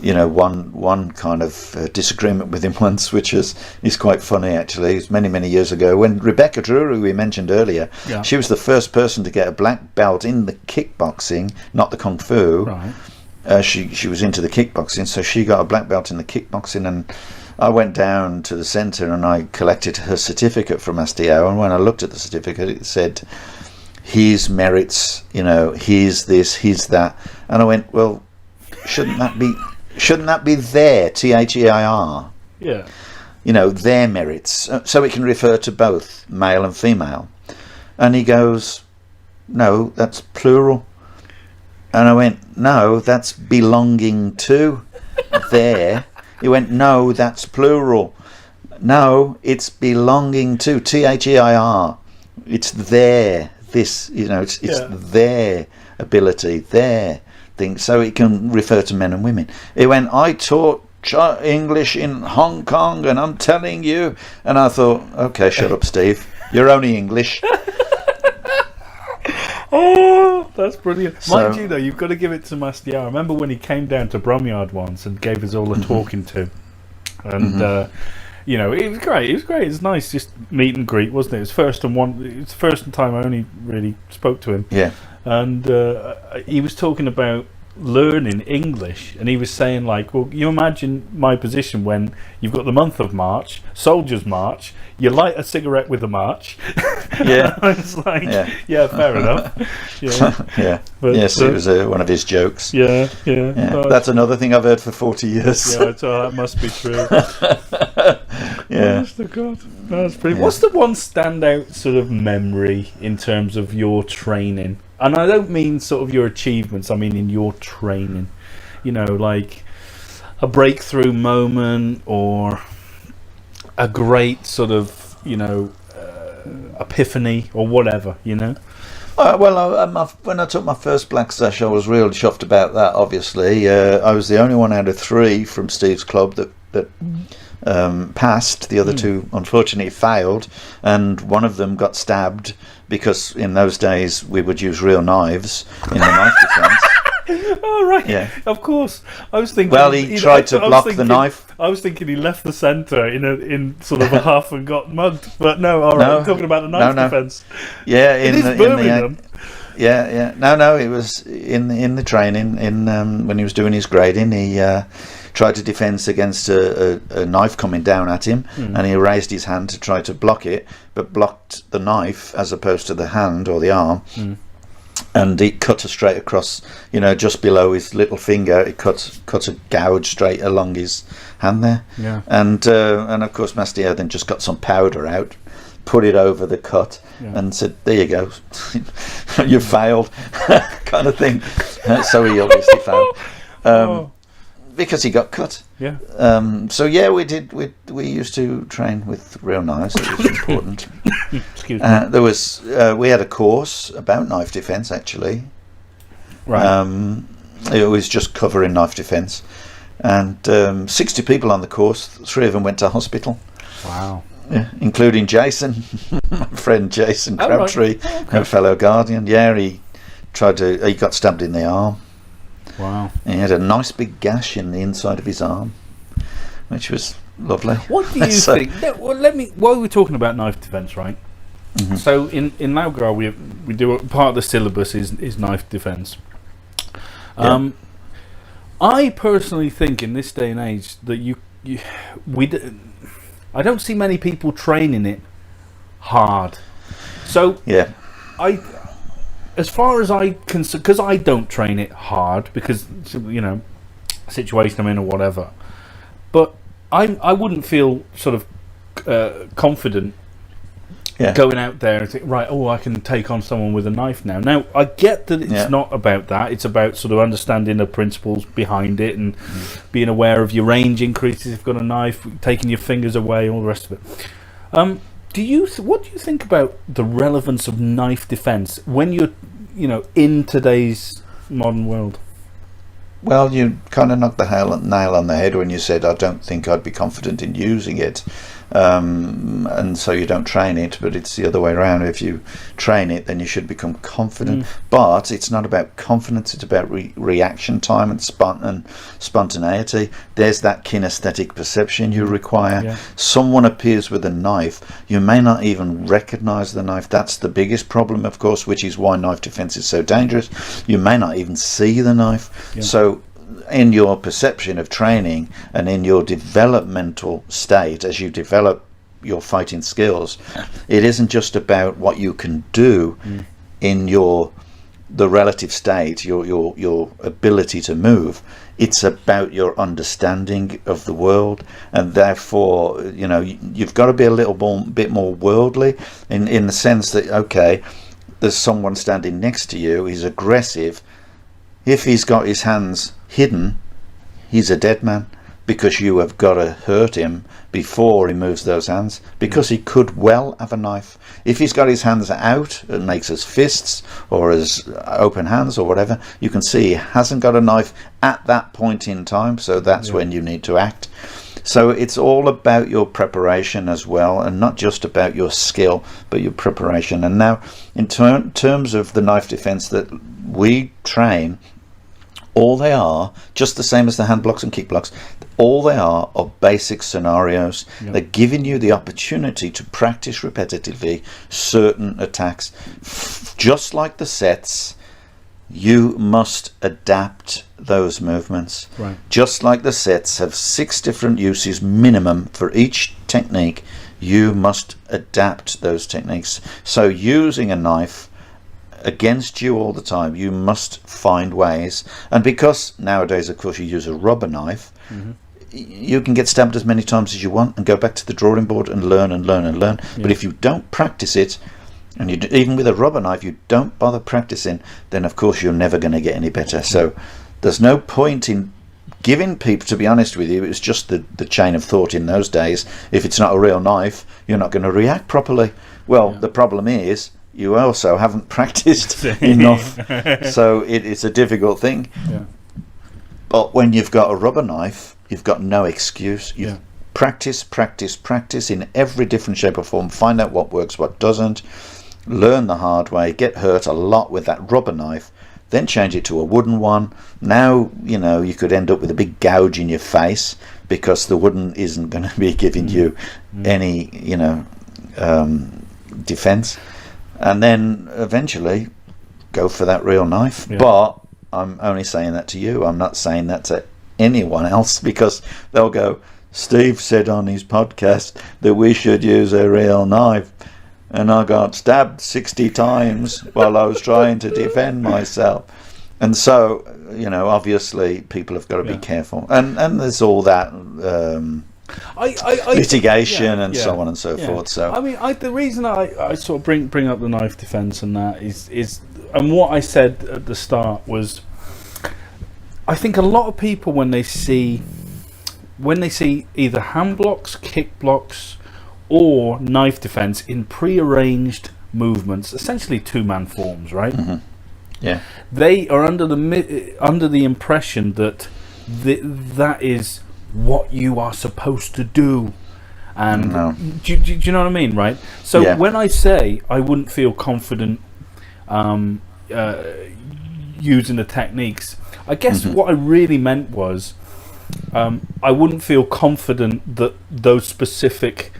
one kind of disagreement with him once, which is quite funny actually. It was many years ago when Rebecca Drew, who we mentioned earlier, she was the first person to get a black belt in the kickboxing, not the kung fu.
Right.
She was into the kickboxing, so she got a black belt in the kickboxing, and I went down to the centre and I collected her certificate from Mastio, and when I looked at the certificate it said his merits, he's this, he's that, and I went, well, shouldn't that be their THEIR?
Yeah.
Their merits, so it can refer to both male and female. And he goes, no, that's plural. And I went, no, that's belonging to their. He went, no, that's plural. No, it's belonging to THEIR. It's their, this, it's their ability, their thing, so it can refer to men and women. He went, I taught English in Hong Kong, and I'm telling you. And I thought, okay, shut up, Steve. You're only English.
Oh, that's brilliant. Mind you, though, you've got to give it to Mastio. I remember when he came down to Bromyard once and gave us all a talking to. And you know, it was great. It was great. It was nice, just meet and greet, wasn't it? It was the first time I only really spoke to him.
Yeah.
And he was talking about learning English, and he was saying, like, well, you imagine my position when you've got the month of March, Soldiers March, you light a cigarette with a march.
Yeah.
I was like, yeah, fair enough. Yeah.
Yeah.
But,
Yes, it was one of his jokes.
Yeah.
That's another thing I've heard for 40 years.
Yeah, so that must be true.
Yeah.
Honest to God. That's pretty. What's the one standout sort of memory in terms of your training? And I don't mean sort of your achievements, I mean in your training. You know, like a breakthrough moment or a great sort of, you know, epiphany or whatever, you know?
When I took my first black sash, I was really chuffed about that, obviously. I was the only one out of 3 from Steve's club that passed. The other 2 unfortunately failed, and one of them got stabbed because in those days we would use real knives in the knife defence.
Oh, right.
Yeah.
Of course. I was thinking...
Well, he tried to block the knife.
I was thinking he left the centre in sort of a half and got mugged. But no, all right, I'm talking about the knife defence.
Yeah,
it is Birmingham.
No, it was in the training, when he was doing his grading, he tried to defend against a knife coming down at him, and he raised his hand to try to block it, but blocked the knife as opposed to the hand or the arm. And it cut straight across, you know, just below his little finger. It cut a gouge straight along his hand there. Yeah. And of course, Mastier then just got some powder out, put it over the cut, and said, "There you go, you failed," kind of thing. So he obviously failed. Because he got cut. Yeah. So yeah, we did. We used to train with real knives. It was important.
Excuse me.
We had a course about knife defence actually.
Right.
It was just covering knife defence, and 60 people on the course. 3 of them went to hospital.
Wow.
Yeah, including Jason, my friend Jason Crabtree, a fellow Guardian. Yeah, he got stabbed in the arm.
Wow.
He had a nice big gash in the inside of his arm, which was lovely.
What do you think? Well, while we're talking about knife defence, right? Mm-hmm. So in Laugard we do part of the syllabus is knife defence. I personally think in this day and age that I don't see many people training it hard. So as far as I can, because I don't train it hard because, you know, situation I'm in or whatever, but I wouldn't feel sort of confident going out there and think, right, I can take on someone with a knife now. Now, I get that it's not about that. It's about sort of understanding the principles behind it and being aware of your range increases if you've got a knife, taking your fingers away, all the rest of it. What do you think about the relevance of knife defence when you're, you know, in today's modern world?
Well, you kind of knocked the nail on the head when you said, I don't think I'd be confident in using it. And so you don't train it, but it's the other way around. If you train it, then you should become confident. But it's not about confidence, it's about reaction time and spontaneity. There's that kinesthetic perception you require. Someone appears with a knife, you may not even recognize the knife. That's the biggest problem, of course, which is why knife defense is so dangerous. You may not even see the knife. So in your perception of training and in your developmental state, as you develop your fighting skills, it isn't just about what you can do in the relative state, your ability to move. It's about your understanding of the world, and therefore, you know, you've got to be a little bit more worldly in the sense that, okay, there's someone standing next to you, he's aggressive. If he's got his hands hidden, he's a dead man, because you have got to hurt him before he moves those hands, because he could well have a knife. If he's got his hands out and makes his fists or his open hands or whatever, you can see he hasn't got a knife at that point in time, so that's when you need to act. So it's all about your preparation as well, and not just about your skill, but your preparation. And now, in terms of the knife defense that we train, All they are, just the same as the hand blocks and kick blocks, all they are basic scenarios.
Yeah.
They're giving you the opportunity to practice repetitively certain attacks. Just like the sets, you must adapt those movements.
Right.
Just like the sets have 6 different uses minimum for each technique, you must adapt those techniques. So using a knife against you all the time, you must find ways. And because nowadays, of course, you use a rubber knife, you can get stabbed as many times as you want and go back to the drawing board and learn and learn and learn. But if you don't practice it, and even with a rubber knife, you don't bother practicing, then of course you're never going to get any better. So there's no point in giving people, to be honest with you, it's just the chain of thought in those days. If it's not a real knife, you're not going to react properly. Well, the problem is you also haven't practiced enough. So it's a difficult thing.
Yeah.
But when you've got a rubber knife, you've got no excuse. You practice in every different shape or form. Find out what works, what doesn't. Learn the hard way. Get hurt a lot with that rubber knife. Then change it to a wooden one. Now, you could end up with a big gouge in your face because the wooden isn't going to be giving you any, defense. And then eventually go for that real knife. Yeah. But I'm only saying that to you. I'm not saying that to anyone else, because they'll go, Steve said on his podcast that we should use a real knife, and I got stabbed 60 times while I was trying to defend myself. And so, obviously people have got to be careful. And there's all that litigation and so on and so forth. So
the reason I sort of bring up the knife defense and that is and what I said at the start was, I think a lot of people when they see either hand blocks, kick blocks, or knife defense in pre-arranged movements, essentially two-man forms, right?
Yeah,
they are under the impression that that is what you are supposed to do. And do you know what I mean, right? So when I say I wouldn't feel confident using the techniques, I guess what I really meant was I wouldn't feel confident that those specific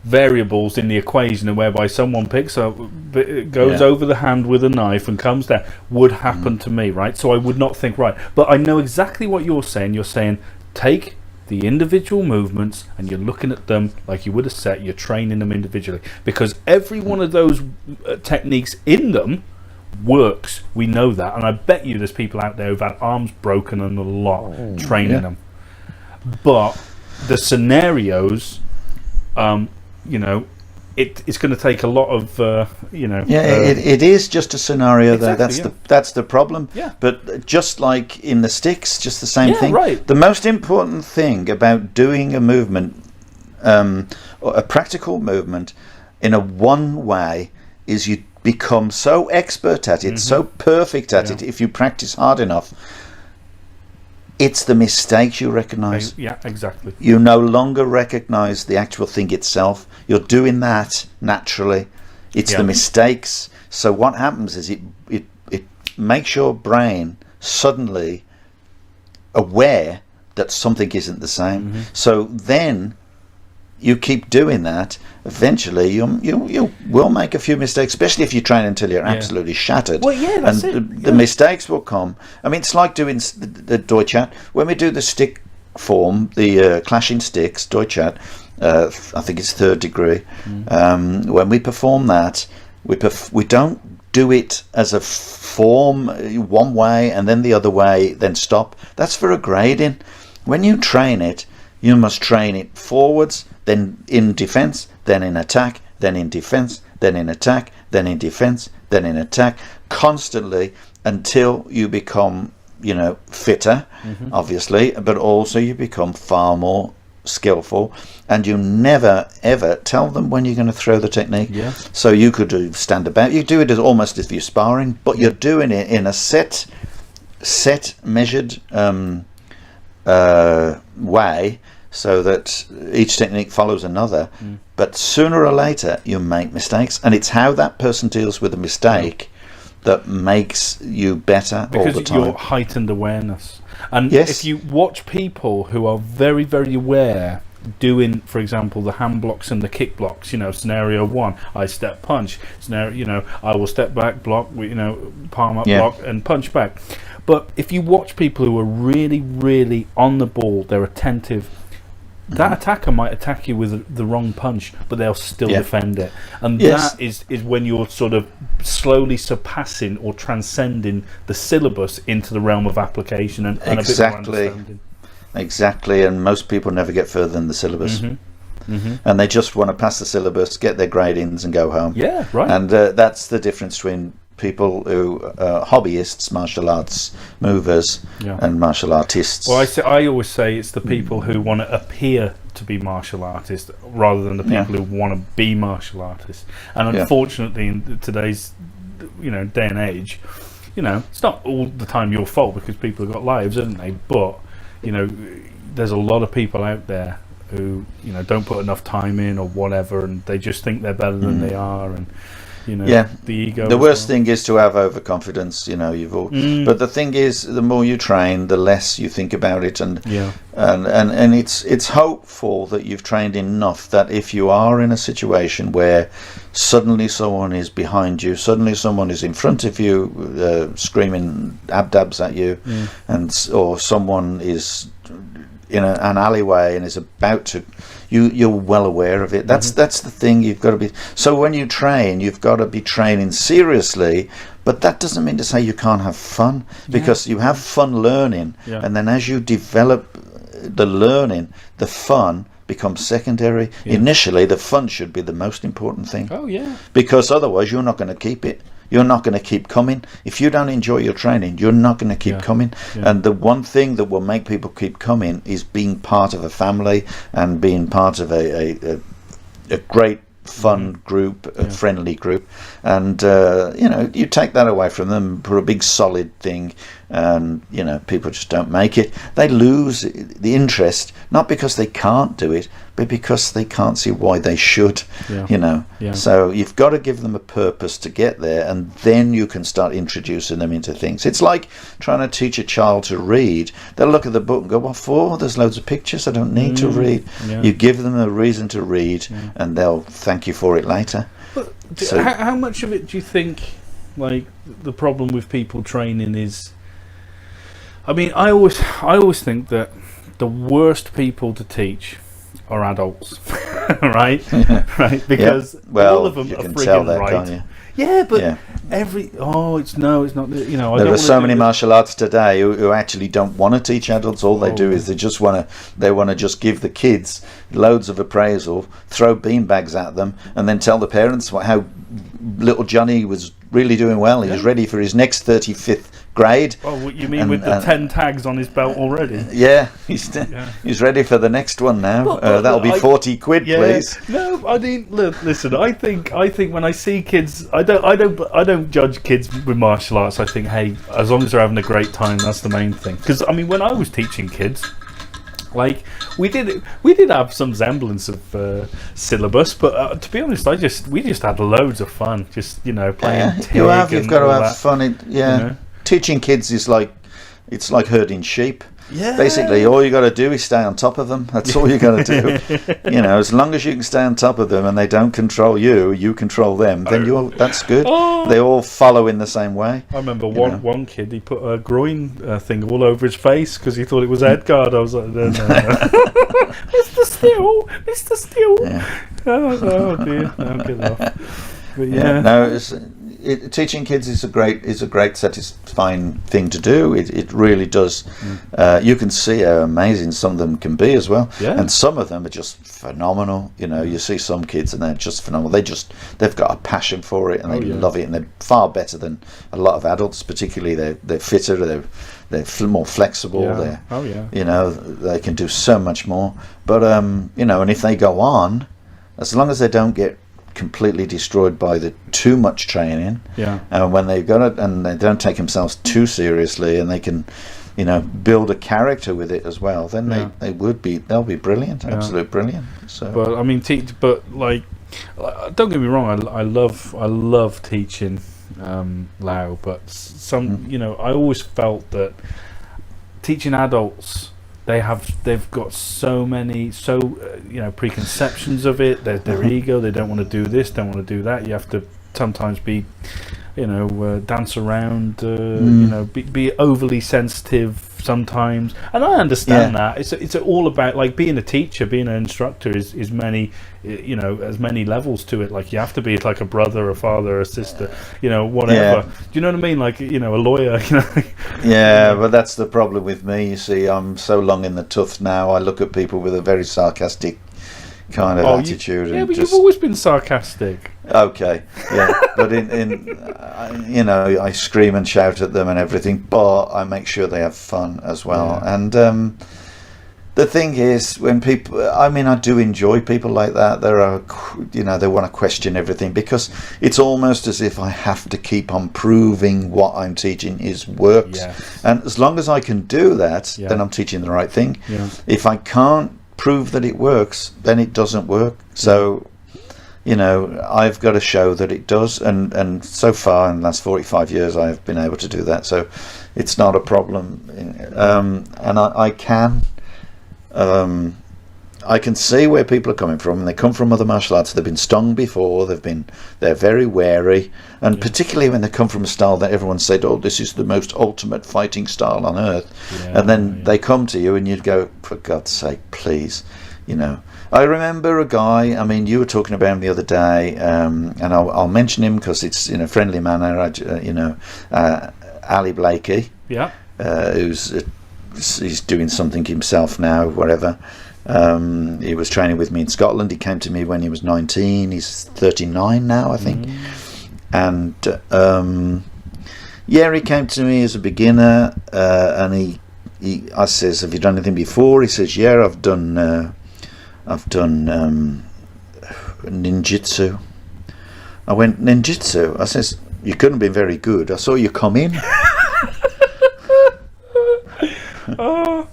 variables in the equation, and whereby someone picks up, goes over the hand with a knife and comes down, would happen to me, right? So I would not think, right, but I know exactly what you're saying. You're saying take the individual movements and you're looking at them like you would have set, you're training them individually, because every one of those techniques in them works. We know that, and I bet you there's people out there who've had arms broken and a lot training them. But the scenarios, it's going to take a lot of
it is just a scenario, exactly, though. That's the problem. But just like in the sticks, just the same thing.
Right.
The most important thing about doing a movement, a practical movement in a one way, is you become so expert at it, so perfect at it, if you practice hard enough. It's the mistakes you recognise.
Yeah, exactly.
You no longer recognise the actual thing itself. You're doing that naturally. It's the mistakes. So what happens is it makes your brain suddenly aware that something isn't the same. So then you keep doing that. Eventually you will make a few mistakes, especially if you train until you're absolutely shattered.
Well, that's
the mistakes will come. I mean, it's like doing the Deutschat. When we do the stick form, the clashing sticks, Deutschat, I think it's 3rd degree. When we perform that, we don't do it as a form one way and then the other way, then stop. That's for a grading. When you train it, you must train it forwards, then in defense, then in attack, then in defense, then in attack, then in defense, then in attack, constantly, until you become, fitter, obviously, but also you become far more skillful, and you never ever tell them when you're going to throw the technique. So you could do stand about, you do it as almost as if you're sparring, but you're doing it in a set measured way, so that each technique follows another. But sooner or later you make mistakes, and it's how that person deals with a mistake that makes you better all the
because
time.
your heightened awareness. And
Yes.
if you watch people who are very, very aware doing, for example, the hand blocks and the kick blocks, scenario 1, I step punch, scenario, I will step back, block, palm up, block, and punch back. But if you watch people who are really, really on the ball, they're attentive, that attacker might attack you with the wrong punch, but they'll still defend it. And that is when you're sort of slowly surpassing or transcending the syllabus into the realm of application and a bit more understanding.
Exactly, and most people never get further than the syllabus. And they just want to pass the syllabus, get their gradings and go home.
Yeah, right.
And that's the difference between people who are hobbyists, martial arts movers, and martial artists.
Well, I always say it's the people who want to appear to be martial artists rather than the people who want to be martial artists. And unfortunately, in today's day and age, it's not all the time your fault because people have got lives, haven't they? But there's a lot of people out there who don't put enough time in or whatever, and they just think they're better than they are, and the ego.
The worst thing is to have overconfidence. But the thing is, the more you train, the less you think about it, and it's hopeful that you've trained enough that if you are in a situation where suddenly someone is behind you, suddenly someone is in front of you, screaming abdabs at you, or someone is in an alleyway and is about to, you're well aware of it. That's the thing. You've got to be. So when you train, you've got to be training seriously. But that doesn't mean to say you can't have fun, because you have fun learning, and then as you develop the learning, the fun becomes secondary. Initially, the fun should be the most important thing.
Oh yeah.
Because otherwise, you're not going to keep it. You're not going to keep coming. If you don't enjoy your training, you're not going to keep coming. And the one thing that will make people keep coming is being part of a family and being part of a great fun group, a friendly group. And you take that away from them for a big solid thing, and people just don't make it. They lose the interest, not because they can't do it, but because they can't see why they should. So you've got to give them a purpose to get there, and then you can start introducing them into things. It's like trying to teach a child to read. They'll look at the book and go, what for? There's loads of pictures, I don't need to read. You give them a reason to read, and they'll thank you for it later.
But how much of it do you think, like, the problem with people training is, I mean, I always think that the worst people to teach are adults, right? Right, because all of them
you
are
can tell
friggin'
that,
right.
can't you?
Yeah, but it's not.
There are so many martial arts today who actually don't want to teach adults. All they do is they want to just give the kids loads of appraisal, throw beanbags at them, and then tell the parents how little Johnny was really doing well. He was ready for his next 35th grade.
Oh, what you mean with the 10 tags on his belt already?
Yeah, he's ready for the next one now. That'll be 40 quid, please.
No, I mean, listen. I think when I see kids, I don't judge kids with martial arts. I think, hey, as long as they're having a great time, that's the main thing. Because I mean, when I was teaching kids, like we did have some semblance of syllabus, but to be honest, we just had loads of fun, just playing tag.
You've got to have fun. Teaching kids is like herding sheep. Yeah. Basically, all you got to do is stay on top of them. That's all you got to do. As long as you can stay on top of them and they don't control you, you control them. Then that's good. They all follow in the same way.
I remember one kid. He put a groin thing all over his face because he thought it was head guard. I was like, no. Mr. Steele. Yeah. Oh dear. No, get off. But
teaching kids is a great satisfying thing to do. It really does. You can see how amazing some of them can be as well, and some of them are just phenomenal. You see some kids and they're just phenomenal. They've got a passion for it and they love it, and they're far better than a lot of adults. Particularly they're fitter, they're more flexible. They can do so much more. But and if they go on, as long as they don't get completely destroyed by the too much training, and when they've got it and they don't take themselves too seriously, and they can build a character with it as well, then they'll be brilliant, absolute brilliant. So
but I mean don't get me wrong, I love teaching Lau, but some, I always felt that teaching adults, they've got so many preconceptions of it. Their ego. They don't want to do this, don't want to do that. You have to sometimes be, dance around. Be overly sensitive sometimes, and I understand that. It's all about, like, being a teacher, being an instructor is many, as many levels to it. Like, you have to be like a brother, a father, a sister, whatever. Do you know what I mean? Like, a lawyer.
Yeah, but that's the problem with me. You see, I'm so long in the tooth now. I look at people with a very sarcastic kind of attitude.
But you've always been sarcastic.
Okay, yeah, but I scream and shout at them and everything, but I make sure they have fun as well. Yeah. And the thing is, when people, I do enjoy people like that. There are, they want to question everything, because it's almost as if I have to keep on proving what I'm teaching works. Yes. And as long as I can do that, then I'm teaching the right thing. Yeah. If I can't prove that it works, then it doesn't work. So, I've got to show that it does, and so far in the last 45 years I've been able to do that, so it's not a problem. And I can see where people are coming from, and they come from other martial arts. They've been stung before, they're very wary, and particularly when they come from a style that everyone said, oh, this is the most ultimate fighting style on earth, and then they come to you and you'd go, for God's sake, please. I remember a guy, you were talking about him the other day, and I'll mention him because it's in a friendly manner. Ali Blakey, he's doing something himself now, wherever. He was training with me in Scotland. He came to me when he was 19. He's 39 now, I think. And he came to me as a beginner, and I says, have you done anything before? He says, yeah, I've done ninjutsu. I went, ninjutsu? I says, you couldn't have been very good. I saw you come in.
I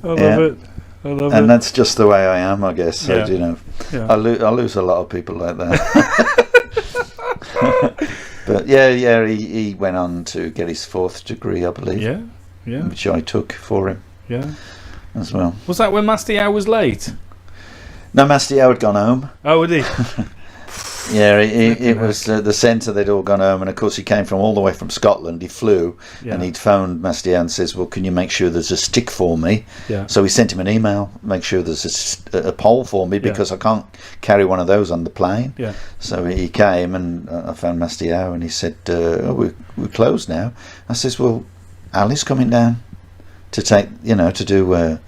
love it.
And that's just the way I am, I guess. So, I lose a lot of people like that. But he went on to get his 4th degree, I believe. Which I took for him. As well.
Was that when Master Yao was late?
No, Master Yao had gone home.
Oh, would he?
It was the centre. They'd all gone home, and of course he came from all the way from Scotland. He flew, and he'd phoned Master Yao and says, well, can you make sure there's a stick for me? So he sent him an email, make sure there's a pole for me, because I can't carry one of those on the plane. So he came, and I found Master Yao, and he said, we're closed now. I says, well, Ali's coming down to take, to do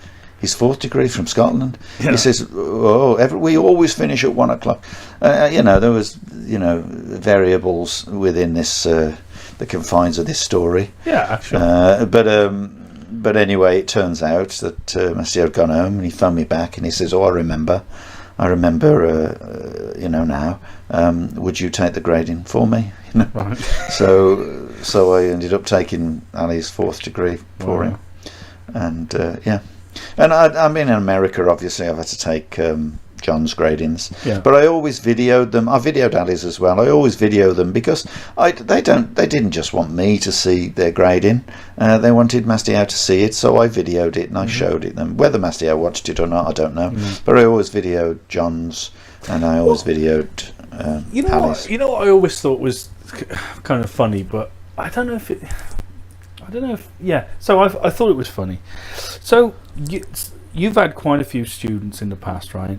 his 4th degree from Scotland. He says, we always finish at 1 o'clock. There was, variables within this, the confines of this story.
Yeah, sure.
But anyway, it turns out that Master had gone home, and he phoned me back, and he says, I remember, now, would you take the grading for me?
Right.
So I ended up taking Ali's 4th degree for him. And, and I'm in America, obviously. I've had to take John's gradings, but I always videoed them. I videoed Ali's as well. I always video them because they didn't just want me to see their grading. They wanted Master Yao to see it, so I videoed it and I showed it them. Whether Master Yao watched it or not, I don't know. But I always videoed John's, and I always videoed Ali's.
What I always thought was kind of funny, but I don't know if it. So I thought it was funny. So you've had quite a few students in the past, right?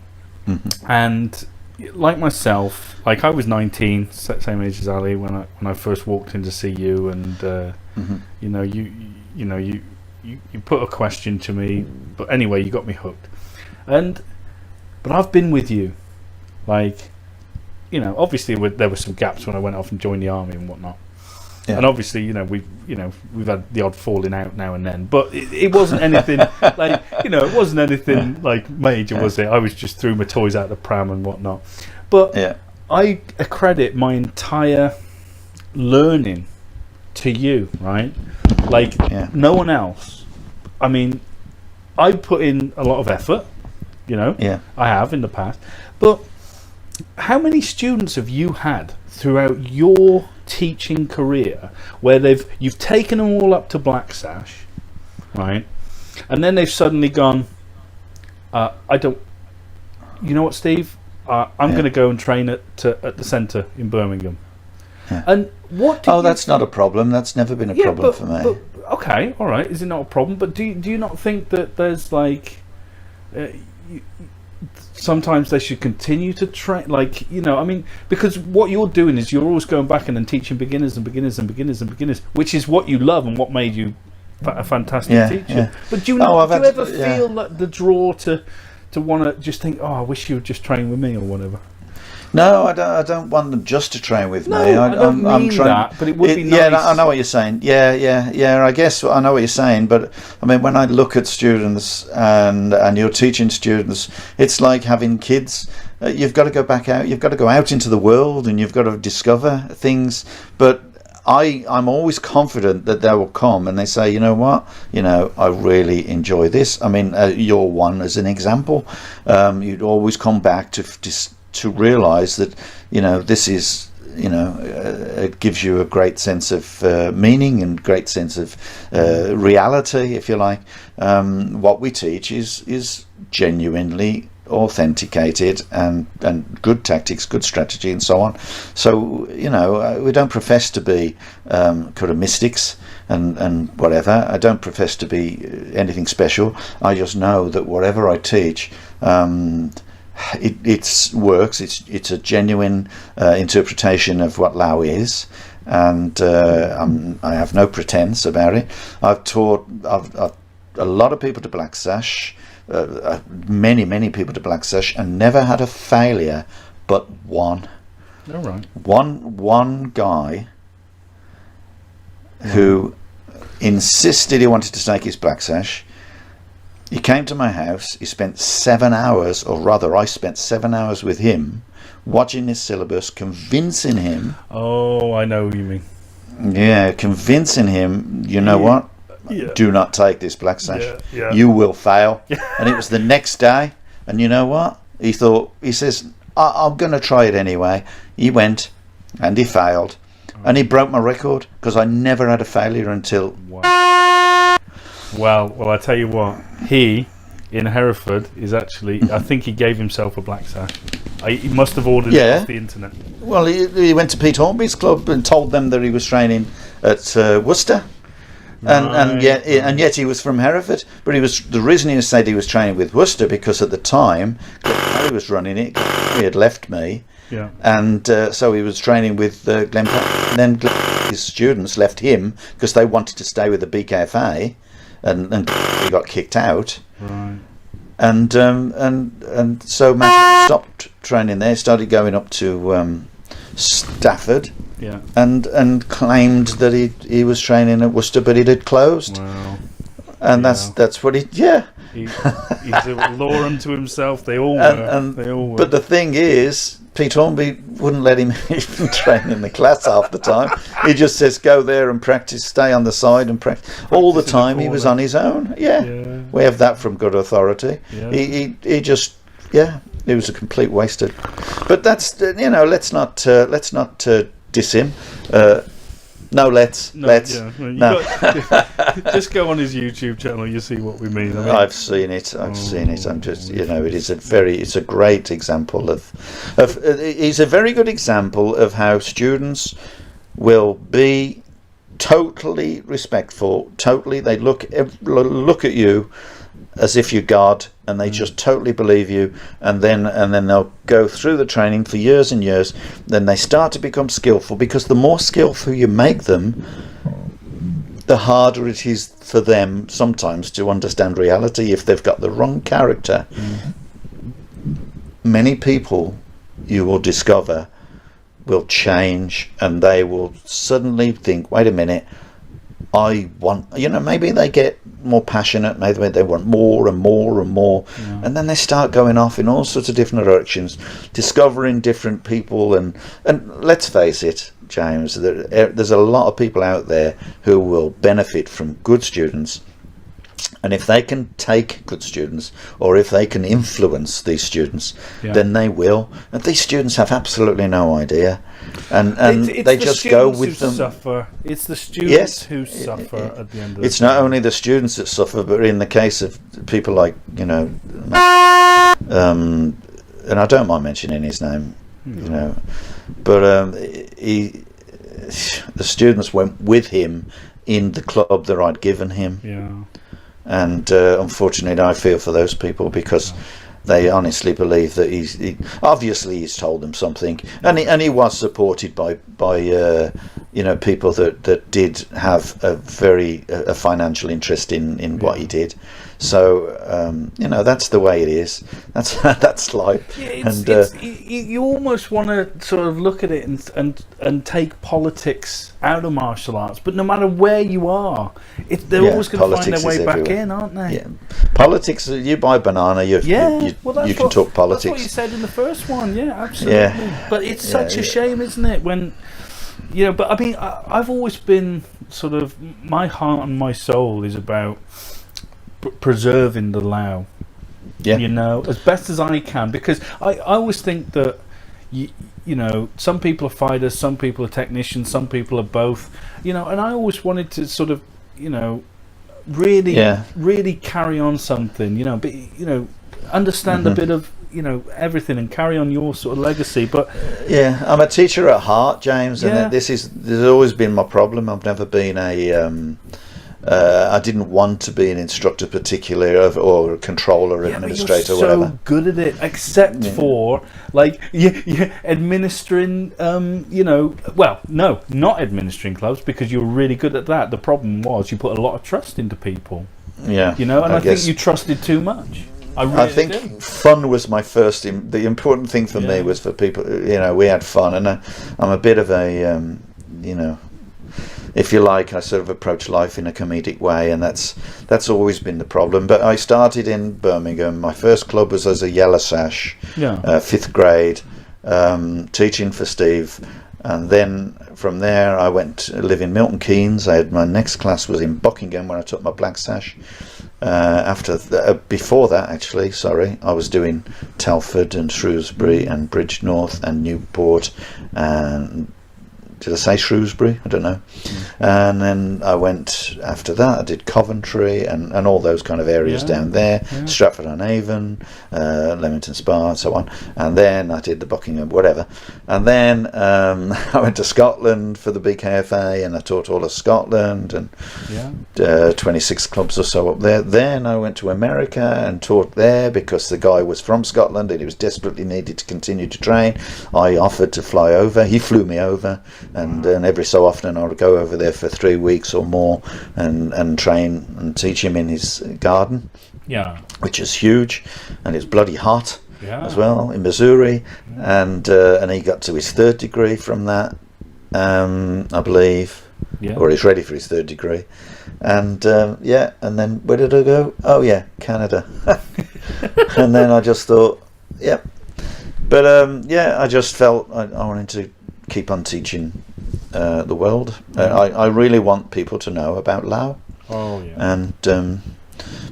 And like myself, like I was 19, same age as Ali when I first walked in to see you, and you put a question to me, but anyway, you got me hooked. But I've been with you, like, obviously there were some gaps when I went off and joined the army and whatnot. Yeah. And obviously, we've had the odd falling out now and then, but it wasn't anything like, it wasn't anything like major, was it? I was just threw my toys out the pram and whatnot. But I accredit my entire learning to you, right? Like no one else. I mean, I put in a lot of effort, I have in the past, but how many students have you had throughout your teaching career where you've taken them all up to Black Sash, right? And then they've suddenly gone, I don't, you know what, Steve? I'm going to go and train at the centre in Birmingham.
Yeah.
And what?
That's not a problem. That's never been a problem for me.
But, okay, all right. Is it not a problem? But do you not think that there's like, sometimes they should continue to train? Like, you know, I mean, because what you're doing is you're always going back and then teaching beginners and beginners and beginners and beginners, which is what you love and what made you a fantastic teacher.
Yeah.
But do you ever feel like the draw to want to just think, I wish you would just train with me or whatever?
No, I don't want them just to train with me.
I don't mean that, but it would be nice.
Yeah, I know what you're saying. Yeah. I guess I know what you're saying, but I mean, when I look at students and you're teaching students, it's like having kids. You've got to go back out. You've got to go out into the world, and you've got to discover things. But I'm always confident that they will come and they say, you know what, I really enjoy this. I mean, you're one as an example. You'd always come back to realise that, this is, it gives you a great sense of meaning and great sense of reality, if you like. What we teach is genuinely authenticated and good tactics, good strategy, and so on. So we don't profess to be kind of mystics and whatever. I don't profess to be anything special. I just know that whatever I teach, it works. It's a genuine interpretation of what Lao is, and I have no pretense about it. I've taught a lot of people to Black Sash, many people to Black Sash, and never had a failure but one.
All right.
One guy who insisted he wanted to take his Black Sash. He came to my house. He spent 7 hours, or rather I spent 7 hours with him, watching his syllabus, convincing him.
Oh, I know what you mean.
Yeah, convincing him, what?
Yeah.
Do not take this Black Sash.
Yeah.
You will fail. And it was the next day, and you know what? He says, I'm going to try it anyway. He went, and he failed. And he broke my record, because I never had a failure until...
Wow. Well, I tell you what, he in Hereford is actually, I think he gave himself a Black Sash. He must have ordered it off the internet.
Well, he went to Pete Hornby's club and told them that he was training at Worcester. And yet he was from Hereford. But the reason he said he was training with Worcester, because at the time he was running it. He had left me, and so he was training with Glenn. And then his students left him because they wanted to stay with the BKFA, and he got kicked out.
Right.
And so Matt stopped training there, started going up to Stafford.
Yeah.
And claimed that he was training at Worcester, but it had closed.
Wow.
And that's what he. Yeah.
He's a law unto himself. They all were. They all were.
But the thing is, Pete Hornby wouldn't let him even train in the class half the time. He just says, go there and practice, stay on the side and practice. All the time he was on his own. Yeah. We have that from good authority.
Yeah.
He just, it was a complete waste of. But that's, let's not diss him. Let's. No.
Just go on his YouTube channel. You see what we mean.
I've seen it. I'm just, it's a great example of. It's a very good example of how students will be totally respectful. Totally, they look at you as if you're God, and they just totally believe you, and then they'll go through the training for years and years. Then they start to become skillful, because the more skillful you make them, the harder it is for them sometimes to understand reality if they've got the wrong character. Many people, you will discover, will change, and they will suddenly think, wait a minute, I want, maybe they get more passionate, maybe they want more and more and more, and then they start going off in all sorts of different directions, discovering different people, and let's face it, James, there's a lot of people out there who will benefit from good students, And if they can take good students, or if they can influence these students, then they will. And these students have absolutely no idea, and
it's
they
the
just go with
who
them.
Suffer. It's the students who suffer at the end of the
It's
day.
not only the students that suffer, but in the case of people like, and I don't mind mentioning his name, but the students went with him in the club that I'd given him.
Yeah.
And unfortunately, I feel for those people because they honestly believe that obviously he's told them something, and he was supported by people that did have a financial interest in what he did. So that's the way it is. That's life.
You almost want to sort of look at it and take politics out of martial arts, but no matter where you are, they're always going to find their way back in, aren't they?
Yeah. Politics. You buy a banana, you can talk politics.
That's what you said in the first one. Yeah, absolutely.
Yeah.
But it's such a shame, isn't it? When but I mean, I've always been sort of, my heart and my soul is about preserving the Lao, as best as I can, because I always think that some people are fighters, some people are technicians, some people are both, and I always wanted to sort of really carry on something, but understand a bit of everything and carry on your sort of legacy. But
I'm a teacher at heart, James, and there's always been my problem. I've never been I didn't want to be an instructor particularly, or a controller, administrator,
but you're
whatever.
so good at it, except for administering. Not administering clubs, because you're really good at that. The problem was you put a lot of trust into people. Yeah, and I think you trusted too much. I think
fun was my first. The important thing for me was for people. We had fun, and I'm a bit of a if you like, I sort of approach life in a comedic way, and that's always been the problem. But I started in Birmingham. My first club was as a yellow sash, 5th grade, teaching for Steve, and then from there I went to live in Milton Keynes. My next class was in Buckingham when I took my black sash. Before that, actually, I was doing Telford and Shrewsbury and Bridge North and Newport and. Did I say Shrewsbury? I don't know. And then I went after that. I did Coventry and all those kind of areas down there, Stratford-on-Avon, Leamington Spa, and so on. And then I did the Buckingham, whatever. And then I went to Scotland for the BKFA, and I taught all of Scotland and 26 clubs or so up there. Then I went to America and taught there because the guy was from Scotland and he was desperately needed to continue to train. I offered to fly over. He flew me over. And every so often I would go over there for 3 weeks or more and train and teach him in his garden, which is huge, and it's bloody hot as well in Missouri, and he got to his 3rd degree from that, I believe, or he's ready for his 3rd degree, and and then where did I go? Oh yeah, Canada, and then I just thought, but I just felt I wanted to keep on teaching the world. I really want people to know about Lao.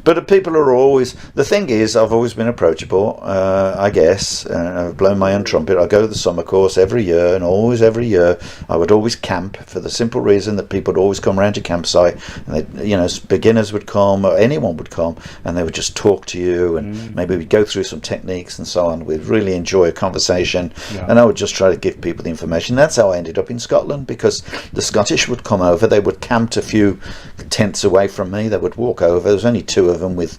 But people are always, the thing is, I've always been approachable, I guess, I've blown my own trumpet. I go to the summer course every year, and every year I would always camp, for the simple reason that people would always come around your campsite, and beginners would come, or anyone would come, and they would just talk to you, and maybe we'd go through some techniques and so on. We'd really enjoy a conversation, and I would just try to give people the information. That's how I ended up in Scotland, because the Scottish would come over. They would camp a few tents away from me. They would walk over. There was only 2 of them with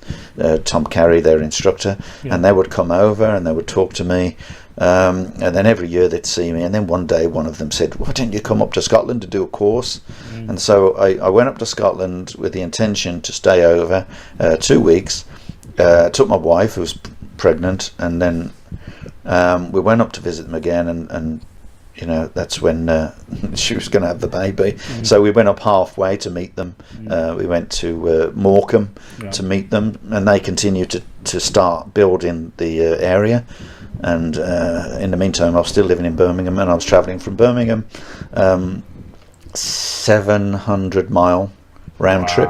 Tom Carey, their instructor, and they would come over and they would talk to me, and then every year they'd see me, and then one day one of them said, why don't you come up to Scotland to do a course? And so I went up to Scotland with the intention to stay over 2 weeks. Took my wife, who was pregnant, and then we went up to visit them again, and that's when she was going to have the baby. So we went up halfway to meet them. We went to Morecambe to meet them, and they continued to start building the area. And in the meantime, I was still living in Birmingham, and I was travelling from Birmingham, 700-mile round trip.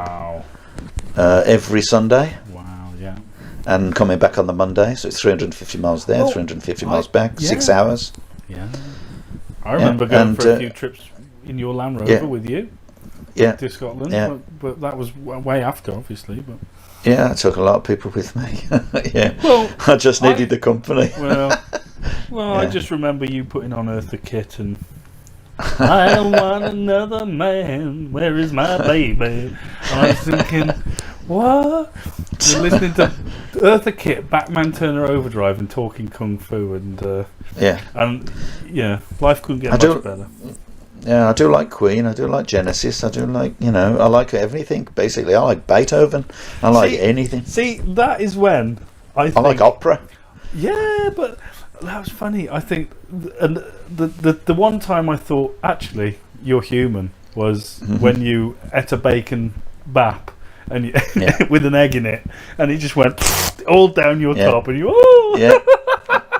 every Sunday.
Wow, yeah.
And coming back on the Monday, so it's 350 miles there, 350 miles back, 6 hours.
Yeah. I remember going
and,
for a few trips in your Land Rover with you.
Yeah.
To Scotland.
Yeah.
But that was way after, obviously. But
yeah, I took a lot of people with me. Yeah.
Well,
I just needed the company.
Well, I just remember you putting on Eartha Kitt and I want another man. Where is my baby? And I was thinking, what? You're listening to Eartha Kitt, Batman Turner Overdrive, and talking kung fu, and life couldn't get much better.
Yeah, I do like Queen. I do like Genesis. I do like, I like everything. Basically, I like Beethoven. I like anything.
See, that is when I
like opera.
Yeah, but that was funny. I think, and the one time I thought, actually, you're human was when you ate a bacon bap and you, with an egg in it, and it just went all down your top, and you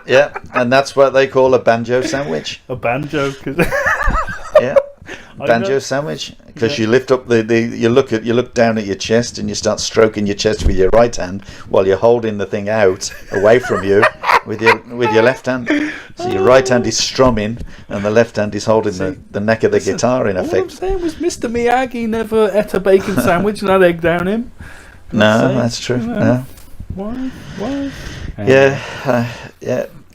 yeah, and that's what they call a banjo sandwich.
A banjo, cause
banjo sandwich, because you lift up you look down at your chest and you start stroking your chest with your right hand while you're holding the thing out away from you with your left hand. So your right hand is strumming and the left hand is holding the neck of the guitar in effect.
All I'm saying was Mr. Miyagi never ate a bacon sandwich and had egg down him.
No, that's true. No.
Why?
Yeah.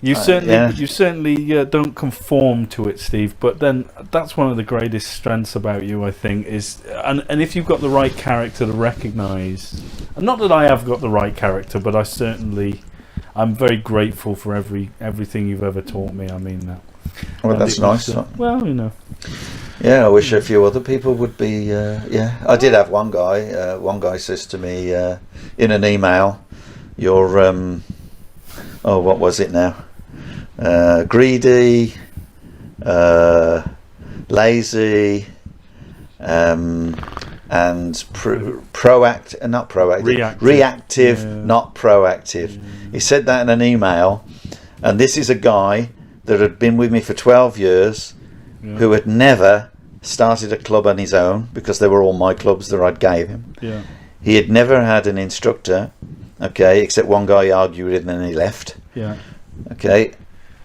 You certainly don't conform to it, Steve. But then that's one of the greatest strengths about you, I think, is and if you've got the right character to recognise, and not that I have got the right character, but I'm very grateful for everything you've ever taught me. I mean that.
Well, that's nice.
Well,
Yeah, I wish a few other people would be. I did have one guy. One guy says to me in an email, "You're what was it now? Greedy, lazy, and not proactive, reactive, not proactive." He said that in an email, and this is a guy that had been with me for 12 years, who had never started a club on his own, because they were all my clubs that I'd gave him.
Yeah.
He had never had an instructor, except one guy argued with him and then he left.
Yeah.
Okay,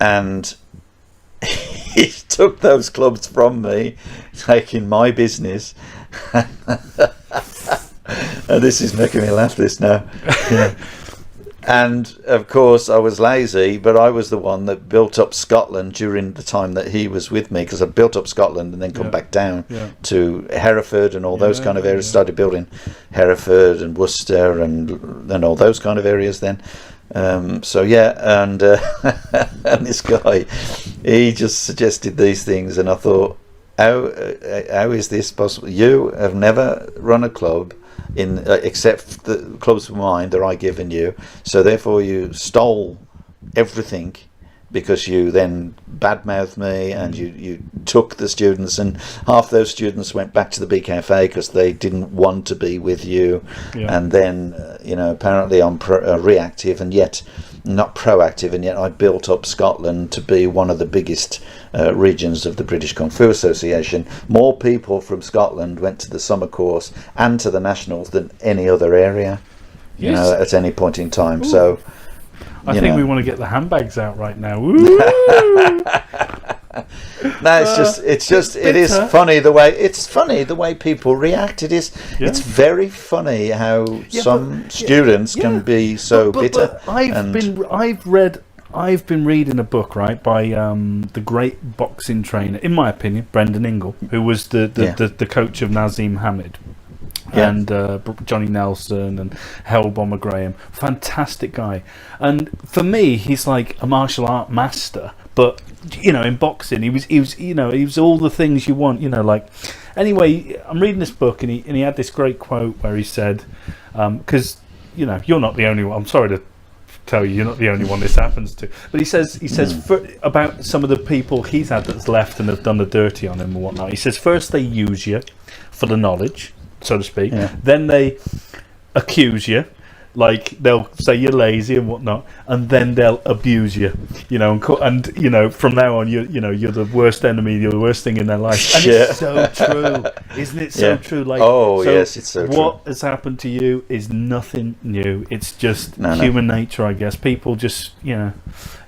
and he took those clubs from me, taking my business. And this is making me laugh, this now. And of course I was lazy, but I was the one that built up Scotland during the time that he was with me, because I built up Scotland and then come back down to Hereford and all those kind of areas. Started building Hereford and Worcester and all those kind of areas then. And this guy, he just suggested these things, and I thought, how is this possible? You have never run a club except the clubs of mine that I given you, so therefore you stole everything, because you then badmouthed me and you took the students, and half those students went back to the BKFA because they didn't want to be with you. And then apparently I'm reactive and yet not proactive, and yet I built up Scotland to be one of the biggest regions of the British Kung Fu Association. More people from Scotland went to the summer course and to the nationals than any other area, at any point in time. Ooh. So
I think we want to get the handbags out right now.
No, it is funny the way people react. It's very funny how some students can be so bitter.
But I've been reading a book, right, by the great boxing trainer, in my opinion, Brendan Ingle, who was the coach of Nazim Hamid. And Johnny Nelson and Hell Bomber Graham, fantastic guy. And for me, he's like a martial art master. But in boxing, he was all the things you want. Anyway, I'm reading this book, and he had this great quote where he said, because you're not the only one. I'm sorry to tell you, you're not the only one this happens to. But he says about some of the people he's had that's left and have done the dirty on him and whatnot. He says, first they use you for the knowledge, so to speak. Then they accuse you. like they'll say you're lazy and whatnot, and then they'll abuse you, and from now on you're the worst enemy, you're the worst thing in their life. And it's so true, isn't it? So true. Like,
yes, it's so true.
What has happened to you is nothing new. It's just human nature, I guess. People just,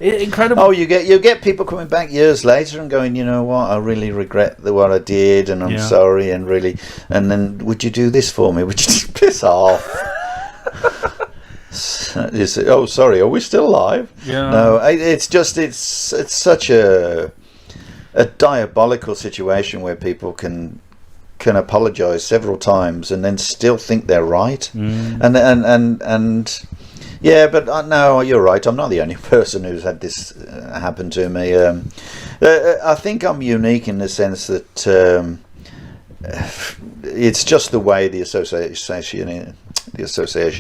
incredible.
Oh, you get people coming back years later and going, you know what, I really regret what I did, and I'm sorry, and then would you do this for me? Would you just piss off? You say, oh, sorry, are we still alive?
Yeah.
No, it's such a diabolical situation where people can apologise several times and then still think they're right. And yeah, but no, you're right. I'm not the only person who's had this happen to me. I think I'm unique in the sense that it's just the way the association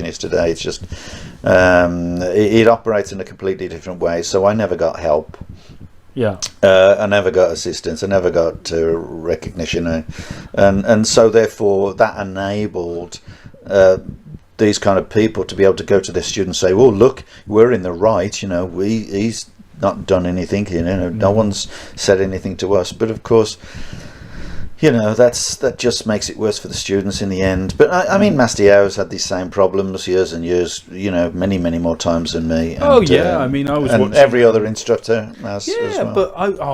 is today. It's just it operates in a completely different way. So I never got help.
Yeah.
I never got assistance. I never got recognition, and so therefore that enabled these kind of people to be able to go to their students and say, "Well, look, we're in the right. He's not done anything. No one's said anything to us." But of course, that just makes it worse for the students in the end. But I mean, Master Yao's had these same problems years and years, many, many more times than me. And,
I mean, I was watching
every other instructor has as well.
But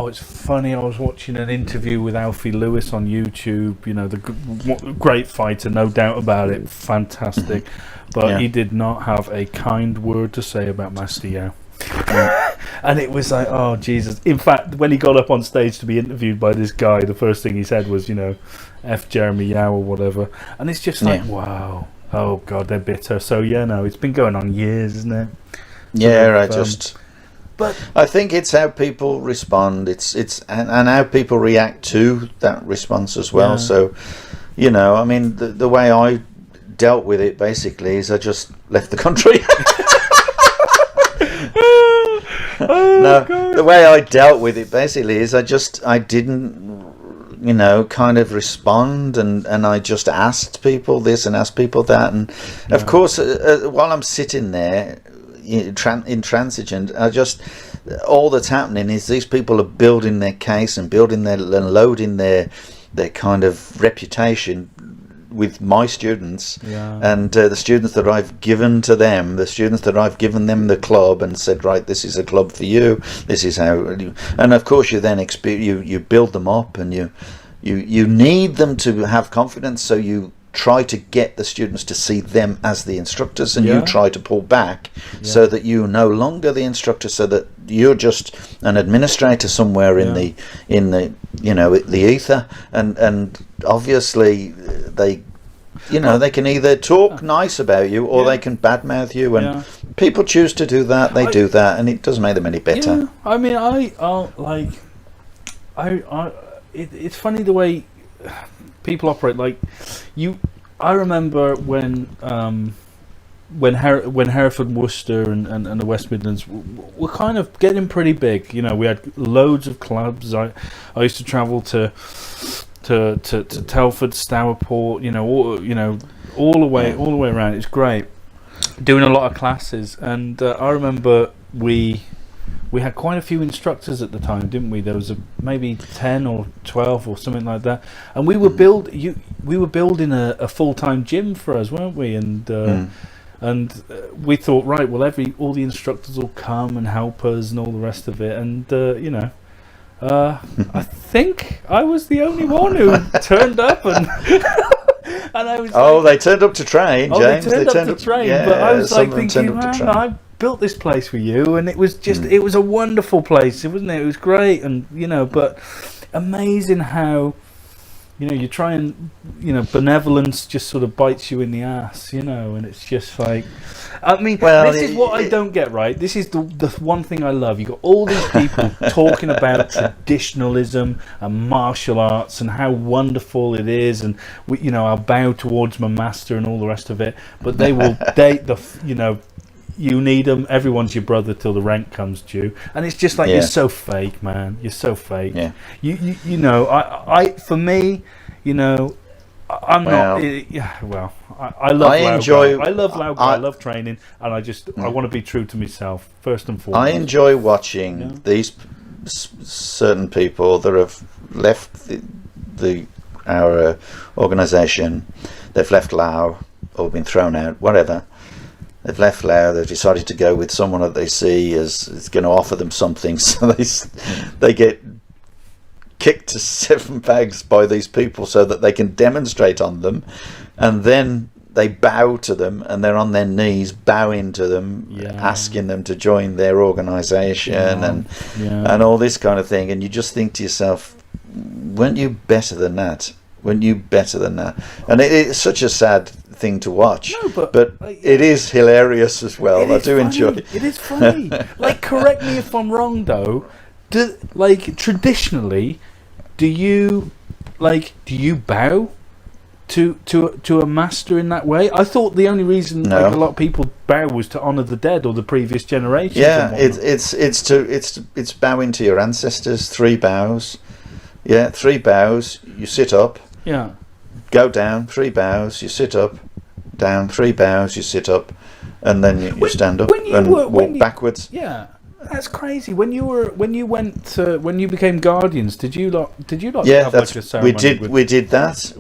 it's funny. I was watching an interview with Alfie Lewis on YouTube. The great fighter, no doubt about it, fantastic. But he did not have a kind word to say about Master Yao. And it was like, oh Jesus. In fact, when he got up on stage to be interviewed by this guy, the first thing he said was, F Jeremy Yao or whatever. And it's just like, wow, oh God, they're bitter. So it's been going on years, isn't it? But
I think it's how people respond. It's and how people react to that response as well. So, I mean, the way I dealt with it basically is I just left the country. The way I dealt with it basically is I didn't kind of respond, and I just asked people this and asked people that, and of course while I'm sitting there intransigent, all that's happening is these people are building their case and loading their kind of reputation with my students, and the students that I've given to them, the students that I've given them the club and said, right, this is a club for you, this is how, and of course you then you build them up, and you need them to have confidence, so you try to get the students to see them as the instructors, and you try to pull back so that you're no longer the instructor, so that you're just an administrator somewhere in the ether, and obviously they can either talk nice about you or they can badmouth you, and people choose to do that. They do that, and it doesn't make them any better.
I mean, it's funny the way people operate. Like I remember when Hereford, Worcester, and the West Midlands were kind of getting pretty big. We had loads of clubs. I used to travel to Telford, Stourport. All the way around. It's great, doing a lot of classes. And I remember we had quite a few instructors at the time, didn't we? There was maybe 10 or 12 or something like that, and we were building a full-time gym for us, weren't we? And we thought, right, well, all the instructors will come and help us and all the rest of it, and I think I was the only one who turned up, and and I was
they turned up to train, James.
They turned up to train, but I was like thinking, man, I built this place for you, and it was just it was a wonderful place, wasn't it? It was great, and but amazing how you try and benevolence just sort of bites you in the ass, and it's just like, I mean, this is what I don't get, right? This is the one thing I love. You got all these people talking about traditionalism and martial arts and how wonderful it is, and I'll bow towards my master and all the rest of it, but they will date you need them. Everyone's your brother till the rent comes due, and it's just like you're so fake, man. You're so fake. Yeah. I for me, I'm
Well,
not. Yeah, well, I love.
I enjoy-
I love Lao Guo. I love training, and I want to be true to myself first and foremost.
I enjoy watching these certain people that have left our organisation. They've left Lao or been thrown out, whatever. They've left Lao. They've decided to go with someone that they see as is going to offer them something. So they get kicked to 7 bags by these people so that they can demonstrate on them, and then they bow to them, and they're on their knees bowing to them, asking them to join their organisation and all this kind of thing. And you just think to yourself, weren't you better than that? Weren't you better than that? And it's such a sad thing to watch, but it is hilarious as well. I do enjoy it.
It is funny. Like, correct me if I'm wrong though. Traditionally, do you bow to a master in that way? I thought the only reason a lot of people bow was to honour the dead or the previous generation.
Yeah, it's bowing to your ancestors. 3 bows. Yeah, 3 bows. You sit up.
Yeah.
Go down. 3 bows. You sit up. Down. 3 bows. You sit up, and then you stand up and walk backwards.
Yeah. That's crazy. When you became guardians, did you have like a ceremony?
We did that.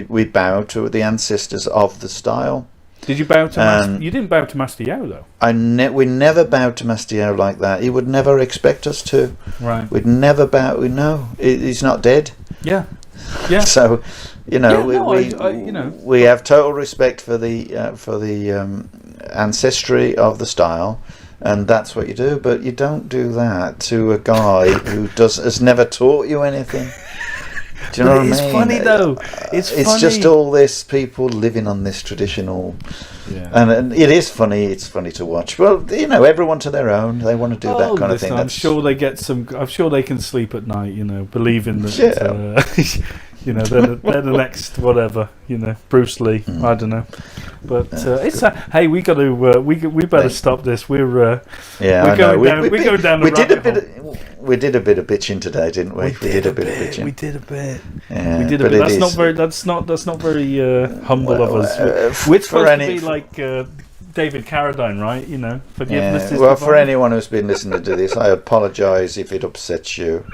We bowed to the ancestors of the style.
Did you bow to Master? You didn't bow to Master Yao though.
We never bowed to Master Yao like that. He would never expect us to.
Right.
We'd never bow. He's not dead.
Yeah. Yeah.
So, we have total respect for the ancestry of the style. And that's what you do, but you don't do that to a guy who has never taught you anything. Do you know what I mean?
It's funny though.
It's just all this people living on this traditional, and it is funny. It's funny to watch. Well, everyone to their own. They want to do that kind of thing.
I'm sure they get some. I'm sure they can sleep at night. Believing that. They're the next whatever. Bruce Lee. I don't know. But it's hey, we got to we better stop this. We're going down.
We did a bit of bitching today, didn't we? We did a bit of bitching.
We did a bit.
Yeah,
we did a bit. That's not very humble of us. We're supposed to be like David Carradine, right? Forgiveness is
well, for anyone who's been listening to this, I apologise if it upsets you.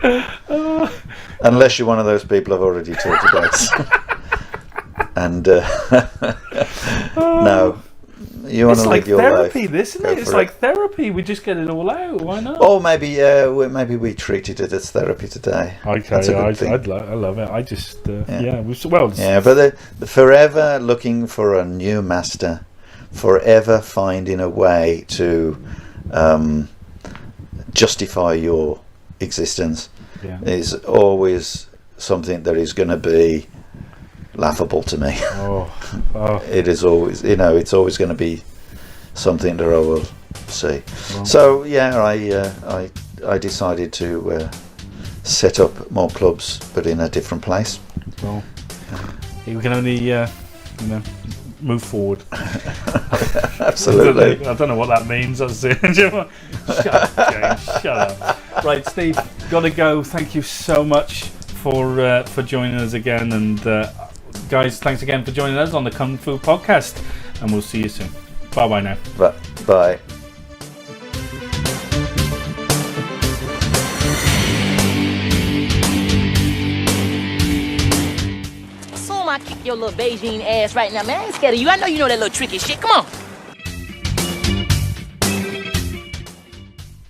Unless you're one of those people I've already talked about. And no, you want to live your life.
It's like therapy, this, isn't it? It's like therapy. We just get it all out. Why not?
Or maybe we treated it as therapy today.
Okay,
that's a good thing.
I love it. I just but
the forever looking for a new master, forever finding a way to justify your existence is always something that is going to be laughable to me. It is always, it's always going to be something that I will see. So I decided to set up more clubs, but in a different place.
Well, we can only move forward.
Absolutely.
I don't know what that means. That's it. Shut up, James. Shut up. Right, Steve, gotta go. Thank you so much for joining us again, and guys, thanks again for joining us on the Kung Fu Podcast, and we'll see you soon. Bye now.
Bye.
Assume I kick your little Beijing ass right now, man. I ain't scared of you. I know you know that little tricky shit. Come on.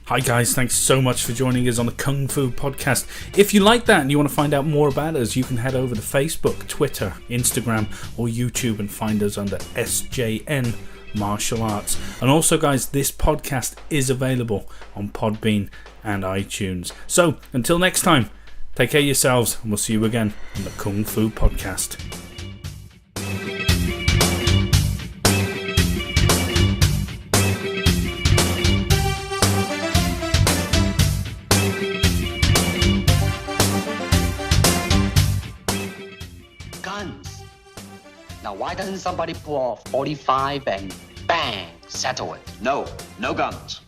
Hi guys, thanks so much for joining us on the Kung Fu Podcast. If you like that and you want to find out more about us, you can head over to Facebook, Twitter, Instagram or YouTube and find us under SJN Martial Arts. And also guys, this podcast is available on Podbean and iTunes. So until next time, take care of yourselves and we'll see you again on the Kung Fu Podcast.
Now, why doesn't somebody pull off 45 and bang, settle it?
No guns.